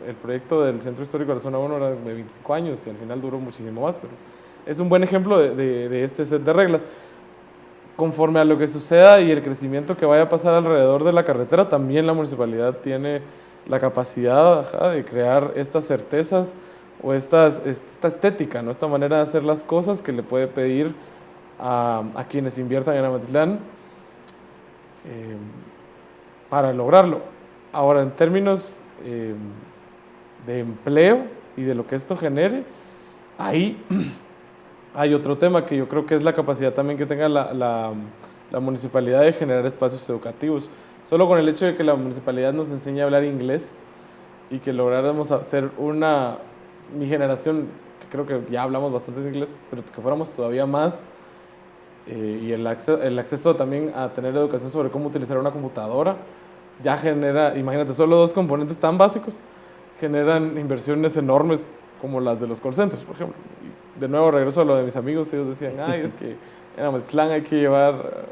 El proyecto del Centro Histórico de la Zona 1 era de 25 años y al final duró muchísimo más, pero es un buen ejemplo de este set de reglas. Conforme a lo que suceda y el crecimiento que vaya a pasar alrededor de la carretera, también la municipalidad tiene la capacidad de crear estas certezas o esta estética, ¿no? Esta manera de hacer las cosas que le puede pedir a quienes inviertan en Amatitlán para lograrlo. Ahora, en términos de empleo y de lo que esto genere, ahí hay otro tema que yo creo que es la capacidad también que tenga la municipalidad de generar espacios educativos. Solo con el hecho de que la municipalidad nos enseñe a hablar inglés y que lográramos hacer mi generación, que creo que ya hablamos bastante inglés, pero que fuéramos todavía más, y el acceso también a tener educación sobre cómo utilizar una computadora, ya genera, imagínate, solo dos componentes tan básicos generan inversiones enormes como las de los call centers, por ejemplo. Y de nuevo regreso a lo de mis amigos, ellos decían, ay, es que en Amatitlán hay que llevar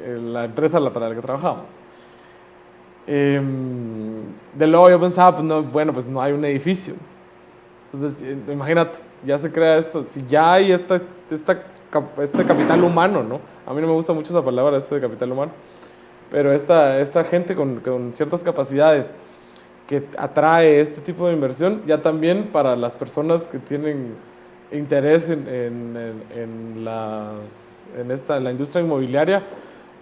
la empresa para la que trabajamos. De luego yo pensaba, pues no, bueno, pues no hay un edificio. Entonces, imagínate, ya se crea esto, si ya hay este capital humano, ¿no? A mí no me gusta mucho esa palabra, esto de capital humano, pero esta gente con ciertas capacidades que atrae este tipo de inversión, ya también para las personas que tienen interés en la industria inmobiliaria,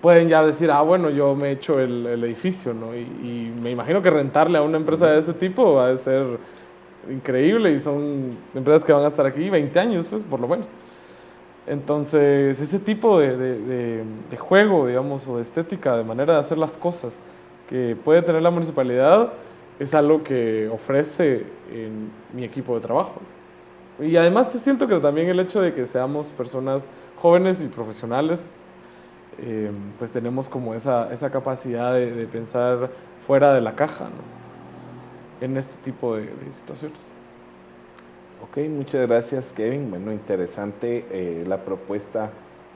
pueden ya decir, bueno, yo me he hecho el edificio, ¿no? Y me imagino que rentarle a una empresa de ese tipo va a ser increíble, y son empresas que van a estar aquí 20 años, pues, por lo menos. Entonces, ese tipo de juego, digamos, o de estética, de manera de hacer las cosas que puede tener la municipalidad, es algo que ofrece en mi equipo de trabajo. Y además yo siento que también el hecho de que seamos personas jóvenes y profesionales, pues tenemos como esa capacidad de pensar fuera de la caja, ¿no? En este tipo de situaciones. Ok, muchas gracias, Kevin. Bueno, interesante la propuesta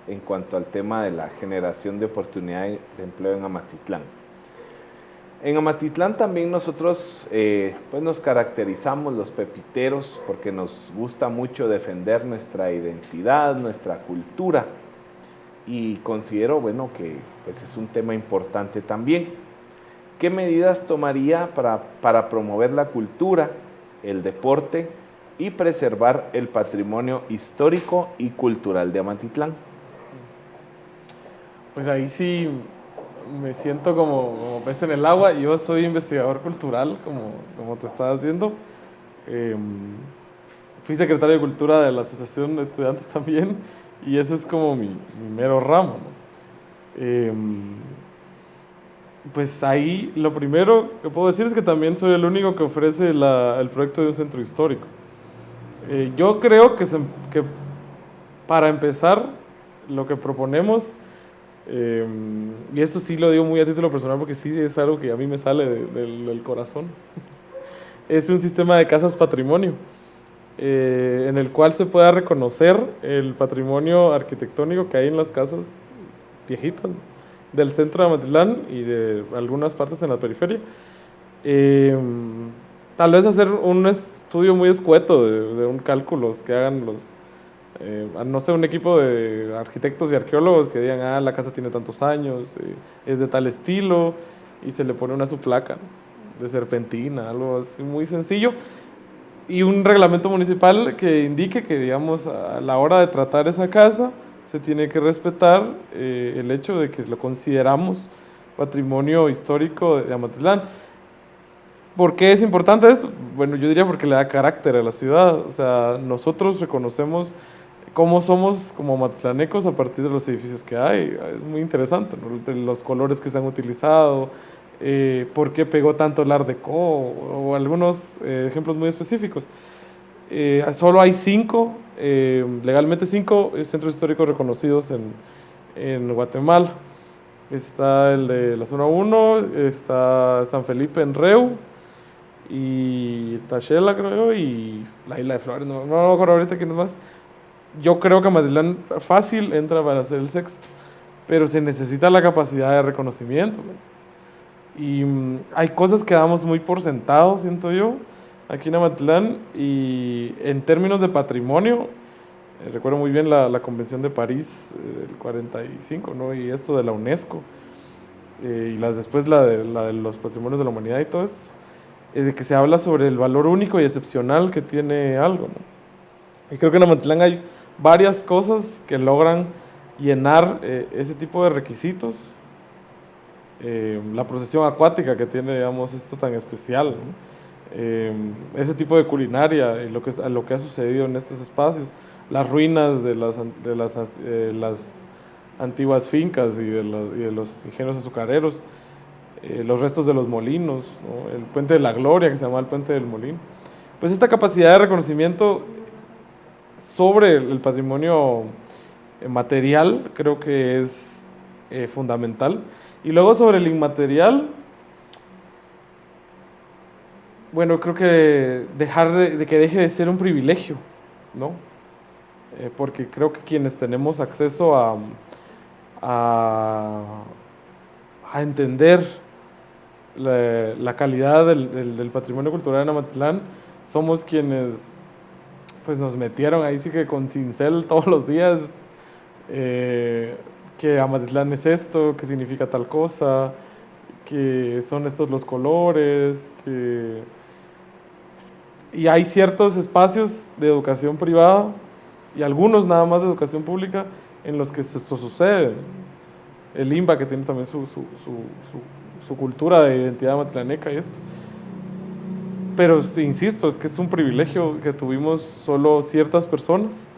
en cuanto al tema de la generación de oportunidades de empleo en Amatitlán. En Amatitlán también nosotros pues nos caracterizamos los pepiteros porque nos gusta mucho defender nuestra identidad, nuestra cultura, y considero, bueno, que pues es un tema importante también. ¿Qué medidas tomaría para promover la cultura, el deporte y preservar el patrimonio histórico y cultural de Amatitlán? Pues ahí sí, me siento como pez en el agua. Yo soy investigador cultural, como te estabas viendo. Eh, Fui secretario de Cultura de la Asociación de Estudiantes también, y ese es como mi mero ramo, ¿no? Pues ahí lo primero que puedo decir es que también soy el único que ofrece el proyecto de un centro histórico. Yo creo que para empezar, lo que proponemos, y esto sí lo digo muy a título personal porque sí es algo que a mí me sale del corazón, es un sistema de casas patrimonio, en el cual se pueda reconocer el patrimonio arquitectónico que hay en las casas viejitas del centro de Amatlán y de algunas partes en la periferia. Eh, Tal vez hacer un estudio muy escueto de un cálculos que hagan no sé, un equipo de arquitectos y arqueólogos que digan, la casa tiene tantos años, es de tal estilo, y se le pone una su placa, ¿no? De serpentina, algo así muy sencillo, y un reglamento municipal que indique que, digamos, a la hora de tratar esa casa, se tiene que respetar el hecho de que lo consideramos patrimonio histórico de Amatlán. ¿Por qué es importante esto? Bueno, yo diría porque le da carácter a la ciudad. O sea, nosotros reconocemos cómo somos como matlanecos a partir de los edificios que hay. Es muy interesante, ¿no? De los colores que se han utilizado, por qué pegó tanto el Art Deco, o algunos ejemplos muy específicos. Solo hay 5, legalmente 5 centros históricos reconocidos en Guatemala. Está el de la zona 1, está San Felipe en Reu, y está Shela, creo, y la Isla de Flores, no me acuerdo ahorita quién es más. Yo creo que Mazatlán fácil entra para ser el 6º, pero se necesita la capacidad de reconocimiento, ¿no? Y hay cosas que damos muy por sentado, siento yo, aquí en Amatlán, y en términos de patrimonio, recuerdo muy bien la Convención de París del 45, ¿no? Y esto de la UNESCO, y después la de los patrimonios de la humanidad y todo esto, de que se habla sobre el valor único y excepcional que tiene algo, ¿no? Y creo que en Amatlán hay varias cosas que logran llenar ese tipo de requisitos. La procesión acuática que tiene, digamos, esto tan especial, ¿no? Ese tipo de culinaria y lo que ha sucedido en estos espacios, las ruinas de las antiguas fincas y de los ingenios azucareros, los restos de los molinos, ¿no? El Puente de la Gloria, que se llama el Puente del Molino. Pues esta capacidad de reconocimiento sobre el patrimonio material creo que es fundamental. Y luego sobre el inmaterial, bueno, creo que dejar de que deje de ser un privilegio, ¿no? Porque creo que quienes tenemos acceso a entender la calidad del patrimonio cultural en Amatlán, somos quienes pues nos metieron ahí sí que con cincel todos los días, que Amatlán es esto, que significa tal cosa, que son estos los colores, y hay ciertos espacios de educación privada y algunos nada más de educación pública en los que esto sucede. El IMBA, que tiene también su cultura de identidad amatlaneca y esto. Pero insisto, es que es un privilegio que tuvimos solo ciertas personas,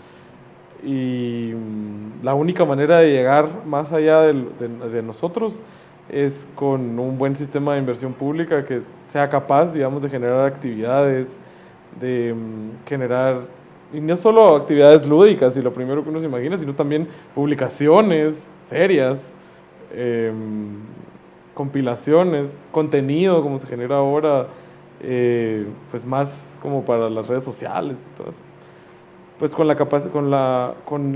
y la única manera de llegar más allá de nosotros es con un buen sistema de inversión pública que sea capaz, digamos, de generar actividades, de generar, y no solo actividades lúdicas y lo primero que uno se imagina, sino también publicaciones serias, compilaciones, contenido como se genera ahora, pues más como para las redes sociales y todo eso. Pues con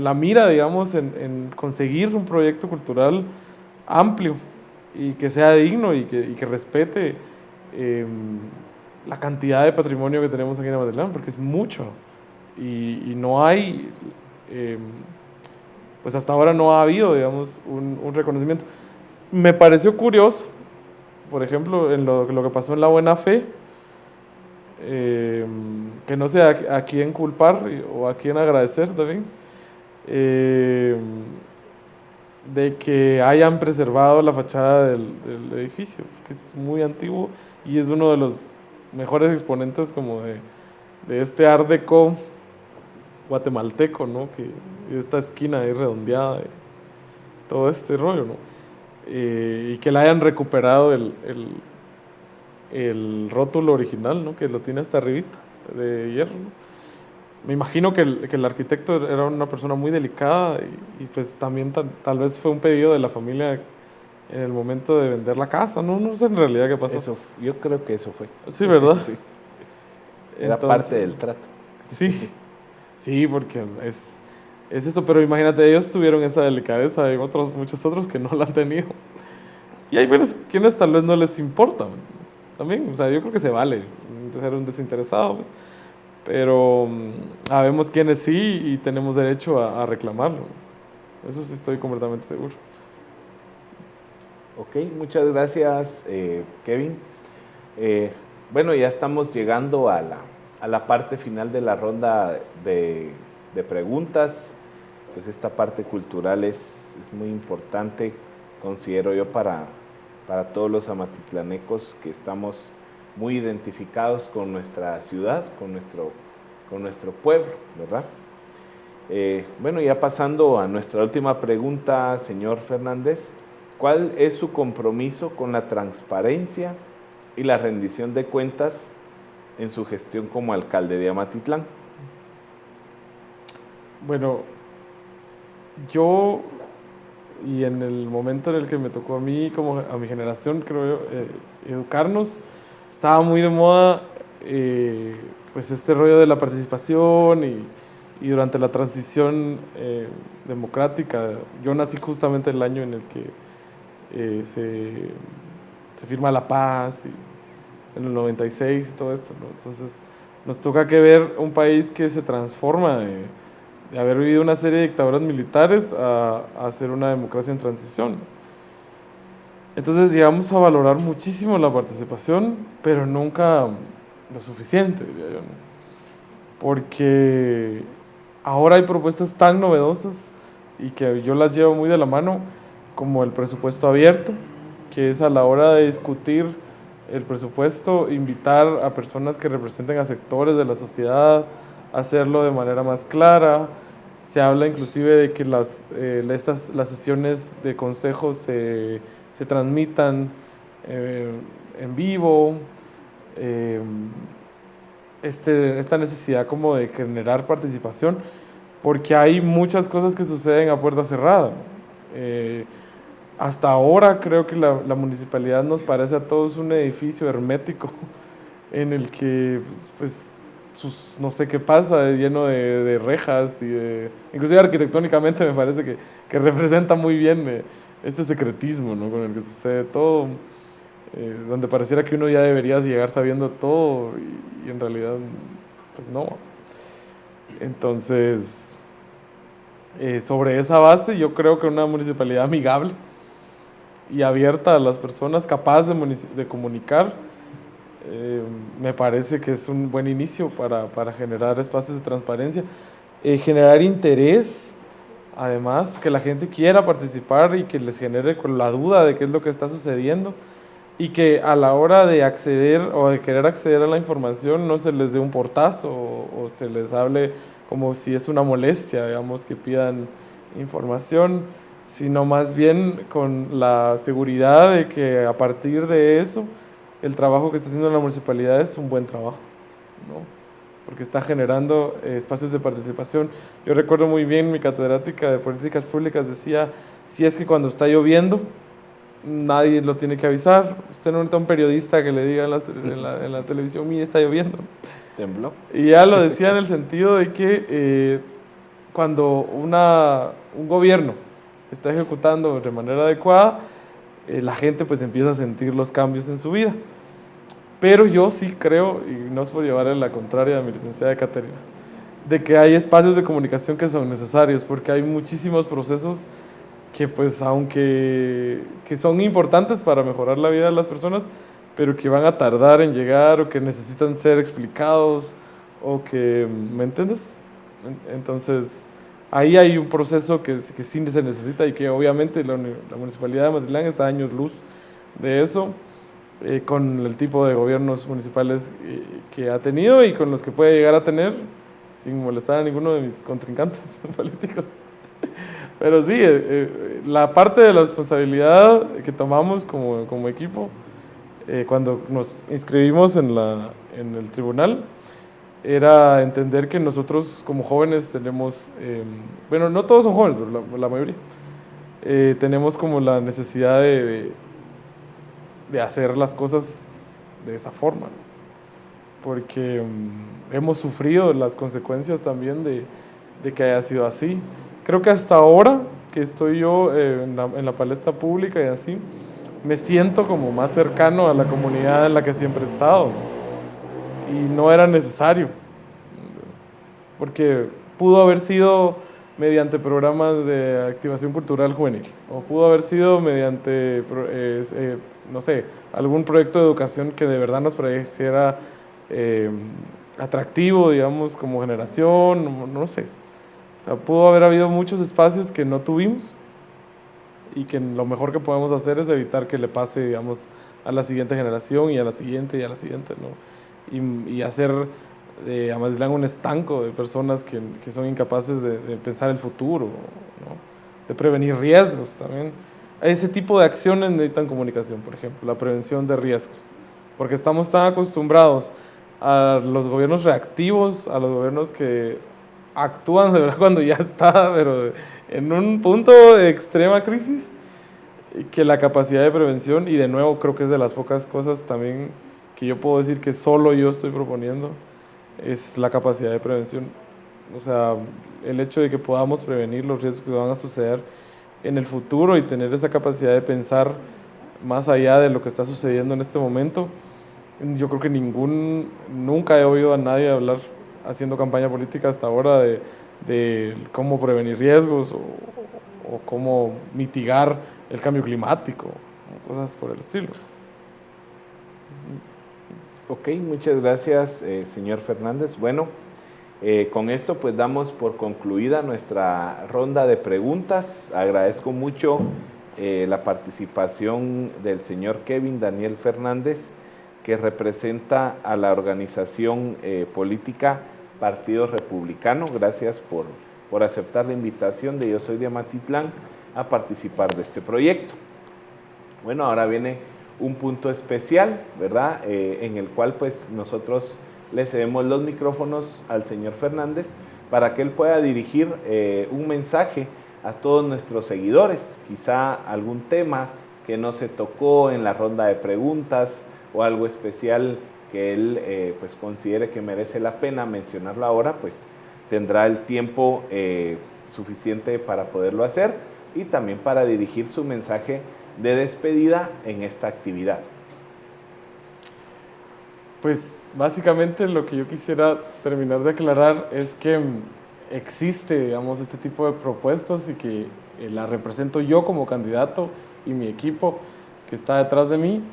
la mira, digamos, en conseguir un proyecto cultural amplio y que sea digno y que respete la cantidad de patrimonio que tenemos aquí en Amatlán, porque es mucho y no hay, pues hasta ahora no ha habido, digamos, un reconocimiento. Me pareció curioso, por ejemplo, en lo que pasó en la Buena Fe, que no sé a quién culpar o a quién agradecer también, de que hayan preservado la fachada del edificio, que es muy antiguo y es uno de los mejores exponentes como de este Art Deco guatemalteco, ¿no? Que esta esquina ahí redondeada, todo este rollo, ¿no? Y que le hayan recuperado el rótulo original, ¿no? Que lo tiene hasta arribita, de hierro, ¿no? Me imagino que el arquitecto era una persona muy delicada y pues también tal vez fue un pedido de la familia en el momento de vender la casa, ¿no? No sé en realidad qué pasó. Eso, yo creo que eso fue. Sí, ¿verdad? Sí. Era parte del trato. Sí, sí, porque es eso, pero imagínate, ellos tuvieron esa delicadeza, hay muchos otros que no la han tenido. Y hay quienes tal vez no les importa, también, o sea, yo creo que se vale ser un desinteresado, pues, pero sabemos quienes sí y tenemos derecho a reclamarlo. Eso sí estoy completamente seguro. Ok, muchas gracias, Kevin. Bueno, ya estamos llegando a la parte final de la ronda de preguntas. Pues esta parte cultural es muy importante, considero yo, para todos los amatitlanecos que estamos muy identificados con nuestra ciudad, con nuestro pueblo, ¿verdad? Bueno, ya pasando a nuestra última pregunta, señor Fernández, ¿cuál es su compromiso con la transparencia y la rendición de cuentas en su gestión como alcalde de Amatitlán? Bueno, yo, y en el momento en el que me tocó a mí, como a mi generación, creo yo, educarnos, estaba muy de moda pues este rollo de la participación y durante la transición democrática. Yo nací justamente el año en el que se firma la paz, y en el 96 y todo esto, ¿no? Entonces nos toca que ver un país que se transforma de haber vivido una serie de dictaduras militares a hacer una democracia en transición. Entonces llegamos a valorar muchísimo la participación, pero nunca lo suficiente, diría yo, ¿no? Porque ahora hay propuestas tan novedosas y que yo las llevo muy de la mano, como el presupuesto abierto, que es a la hora de discutir el presupuesto, invitar a personas que representen a sectores de la sociedad, hacerlo de manera más clara. Se habla inclusive de que las sesiones de consejos se transmitan en vivo. Esta necesidad como de generar participación, porque hay muchas cosas que suceden a puerta cerrada. Hasta ahora creo que la municipalidad nos parece a todos un edificio hermético en el que pues no sé qué pasa, lleno de rejas inclusive arquitectónicamente me parece que representa muy bien este secretismo, ¿no? Con el que sucede todo, donde pareciera que uno ya debería llegar sabiendo todo y en realidad pues no. Entonces, sobre esa base yo creo que una municipalidad amigable y abierta a las personas, capaz de comunicar, me parece que es un buen inicio para generar espacios de transparencia, generar interés, además, que la gente quiera participar y que les genere con la duda de qué es lo que está sucediendo y que a la hora de acceder o de querer acceder a la información no se les dé un portazo o se les hable como si es una molestia, digamos, que pidan información, sino más bien con la seguridad de que a partir de eso el trabajo que está haciendo la municipalidad es un buen trabajo, ¿no? Porque está generando espacios de participación. Yo recuerdo muy bien mi catedrática de políticas públicas decía, si es que cuando está lloviendo, nadie lo tiene que avisar, usted no necesita un periodista que le diga en la televisión, mire, está lloviendo. ¿Tembló? Y ya lo decía en el sentido de que cuando un gobierno está ejecutando de manera adecuada, la gente pues empieza a sentir los cambios en su vida. Pero yo sí creo, y no es por llevarle la contraria a mi licenciada Caterina, de que hay espacios de comunicación que son necesarios, porque hay muchísimos procesos que pues aunque que son importantes para mejorar la vida de las personas, pero que van a tardar en llegar o que necesitan ser explicados o que, ¿me entiendes? Entonces, ahí hay un proceso que sí se necesita y que obviamente la Municipalidad de Amatitlán está a años luz de eso, con el tipo de gobiernos municipales que ha tenido y con los que puede llegar a tener, sin molestar a ninguno de mis contrincantes políticos. Pero sí, la parte de la responsabilidad que tomamos como equipo, cuando nos inscribimos en el tribunal, era entender que nosotros como jóvenes tenemos, bueno, no todos son jóvenes, pero la mayoría, tenemos como la necesidad de hacer las cosas de esa forma, ¿no? Porque hemos sufrido las consecuencias también de que haya sido así. Creo que hasta ahora que estoy yo en la palestra pública y así, me siento como más cercano a la comunidad en la que siempre he estado, ¿no? Y no era necesario, porque pudo haber sido mediante programas de activación cultural juvenil, o pudo haber sido mediante, no sé, algún proyecto de educación que de verdad nos pareciera atractivo, digamos, como generación, no sé. O sea, pudo haber habido muchos espacios que no tuvimos y que lo mejor que podemos hacer es evitar que le pase, digamos, a la siguiente generación y a la siguiente y a la siguiente, ¿no? Y hacer de Amatitlán un estanco de personas que son incapaces de pensar el futuro, ¿no? De prevenir riesgos también. Ese tipo de acciones necesitan comunicación, por ejemplo, la prevención de riesgos, porque estamos tan acostumbrados a los gobiernos reactivos, a los gobiernos que actúan de verdad cuando ya está, pero en un punto de extrema crisis, que la capacidad de prevención, y de nuevo creo que es de las pocas cosas también que yo puedo decir que solo yo estoy proponiendo, es la capacidad de prevención. O sea, el hecho de que podamos prevenir los riesgos que van a suceder en el futuro y tener esa capacidad de pensar más allá de lo que está sucediendo en este momento. Yo creo que nunca he oído a nadie hablar haciendo campaña política hasta ahora de cómo prevenir riesgos o cómo mitigar el cambio climático, cosas por el estilo. Ok, muchas gracias, señor Fernández. Bueno, con esto pues damos por concluida nuestra ronda de preguntas. Agradezco mucho la participación del señor Kevin Daniel Fernández, que representa a la organización política Partido Republicano. Gracias por aceptar la invitación de Yo Soy de Amatitlán a participar de este proyecto. Bueno, ahora viene un punto especial, ¿verdad? En el cual pues nosotros le cedemos los micrófonos al señor Fernández para que él pueda dirigir un mensaje a todos nuestros seguidores, quizá algún tema que no se tocó en la ronda de preguntas o algo especial que él pues considere que merece la pena mencionarlo ahora, pues tendrá el tiempo suficiente para poderlo hacer y también para dirigir su mensaje de despedida en esta actividad. Pues básicamente lo que yo quisiera terminar de aclarar es que existe, digamos, este tipo de propuestas y que la represento yo como candidato y mi equipo que está detrás de mí,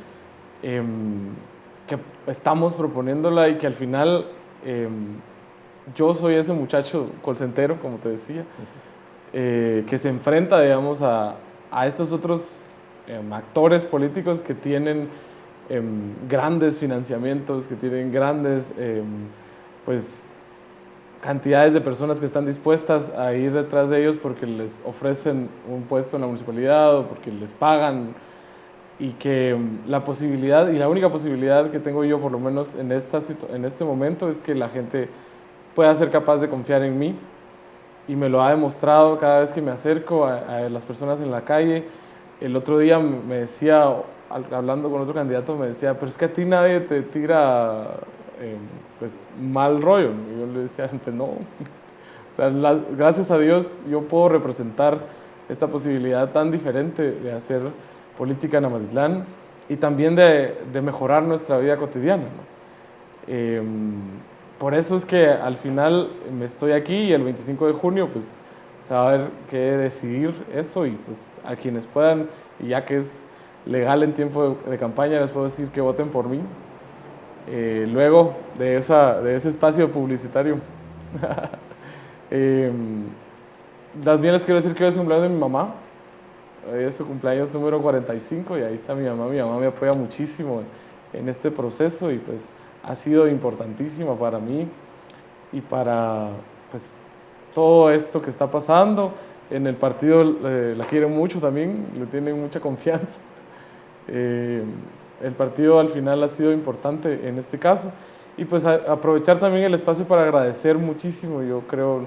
que estamos proponiéndola y que al final yo soy ese muchacho callcentero, como te decía, que se enfrenta, digamos, a estos otros actores políticos que tienen grandes financiamientos, que tienen grandes pues, cantidades de personas que están dispuestas a ir detrás de ellos porque les ofrecen un puesto en la municipalidad o porque les pagan, y que la posibilidad, y la única posibilidad que tengo yo por lo menos en este momento, es que la gente pueda ser capaz de confiar en mí, y me lo ha demostrado cada vez que me acerco a las personas en la calle. El otro día me decía, hablando con otro candidato, me decía, pero es que a ti nadie te tira pues, mal rollo. Y yo le decía, pues no. O sea, gracias a Dios yo puedo representar esta posibilidad tan diferente de hacer política en Amatitlán y también de mejorar nuestra vida cotidiana, ¿no? Por eso es que al final me estoy aquí y el 25 de junio pues se va a ver que decidir eso, y pues a quienes puedan, y ya que es legal en tiempo de campaña, les puedo decir que voten por mí. Luego de ese espacio publicitario, También les quiero decir que hoy es el cumpleaños de mi mamá. Hoy es su cumpleaños número 45 y ahí está mi mamá. Mi mamá me apoya muchísimo en este proceso y pues ha sido importantísima para mí y para pues todo esto que está pasando. En el partido la quieren mucho también, le tienen mucha confianza. El partido al final ha sido importante en este caso. Y pues aprovechar también el espacio para agradecer muchísimo. Yo creo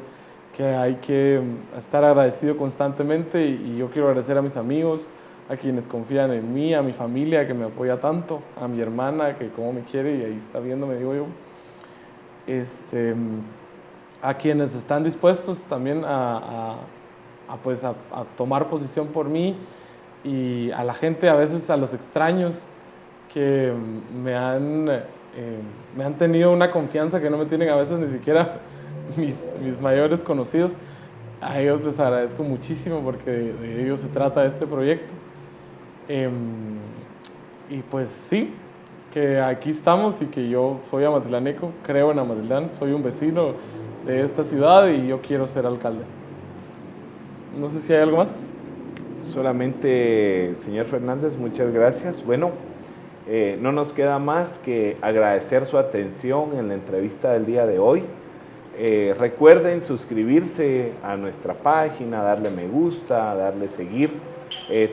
que hay que estar agradecido constantemente y yo quiero agradecer a mis amigos, a quienes confían en mí, a mi familia que me apoya tanto, a mi hermana que como me quiere y ahí está viéndome, digo yo. A quienes están dispuestos también pues a tomar posición por mí y a la gente, a veces a los extraños que me han tenido una confianza que no me tienen a veces ni siquiera mis mayores conocidos. A ellos les agradezco muchísimo porque de ellos se trata este proyecto. Y pues sí, que aquí estamos y que yo soy amatitlaneco, creo en Amatitlán, soy un vecino de esta ciudad y yo quiero ser alcalde. No sé si hay algo más. Solamente, señor Fernández, muchas gracias. Bueno, no nos queda más que agradecer su atención en la entrevista del día de hoy. Recuerden suscribirse a nuestra página, darle me gusta, darle seguir.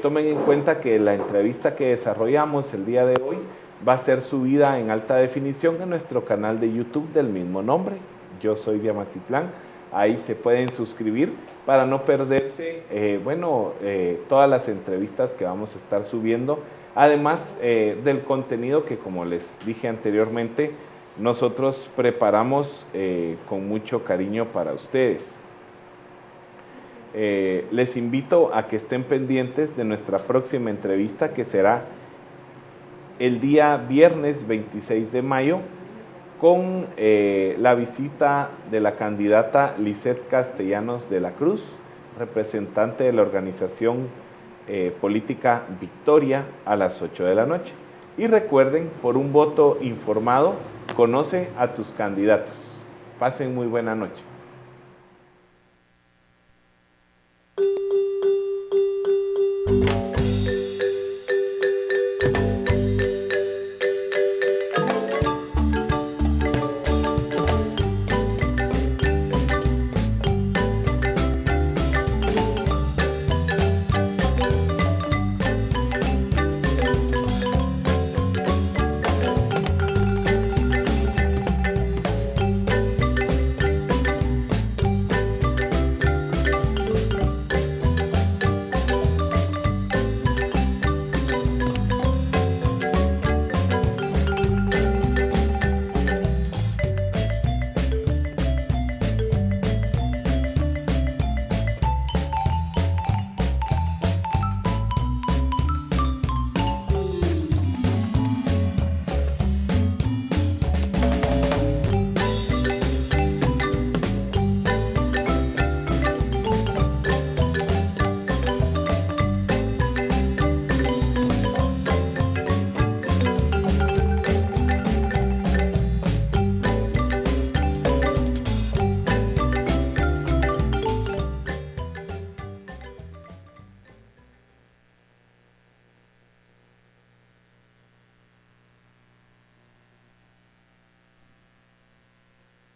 Tomen en cuenta que la entrevista que desarrollamos el día de hoy va a ser subida en alta definición en nuestro canal de YouTube del mismo nombre. Yo soy de Amatitlán. Ahí se pueden suscribir para no perderse todas las entrevistas que vamos a estar subiendo, además del contenido que, como les dije anteriormente, nosotros preparamos con mucho cariño para ustedes. Les invito a que estén pendientes de nuestra próxima entrevista, que será el día viernes 26 de mayo, con la visita de la candidata Lisette Castellanos de la Cruz, representante de la organización política Victoria, a las 8 de la noche. Y recuerden, por un voto informado, conoce a tus candidatos. Pasen muy buena noche.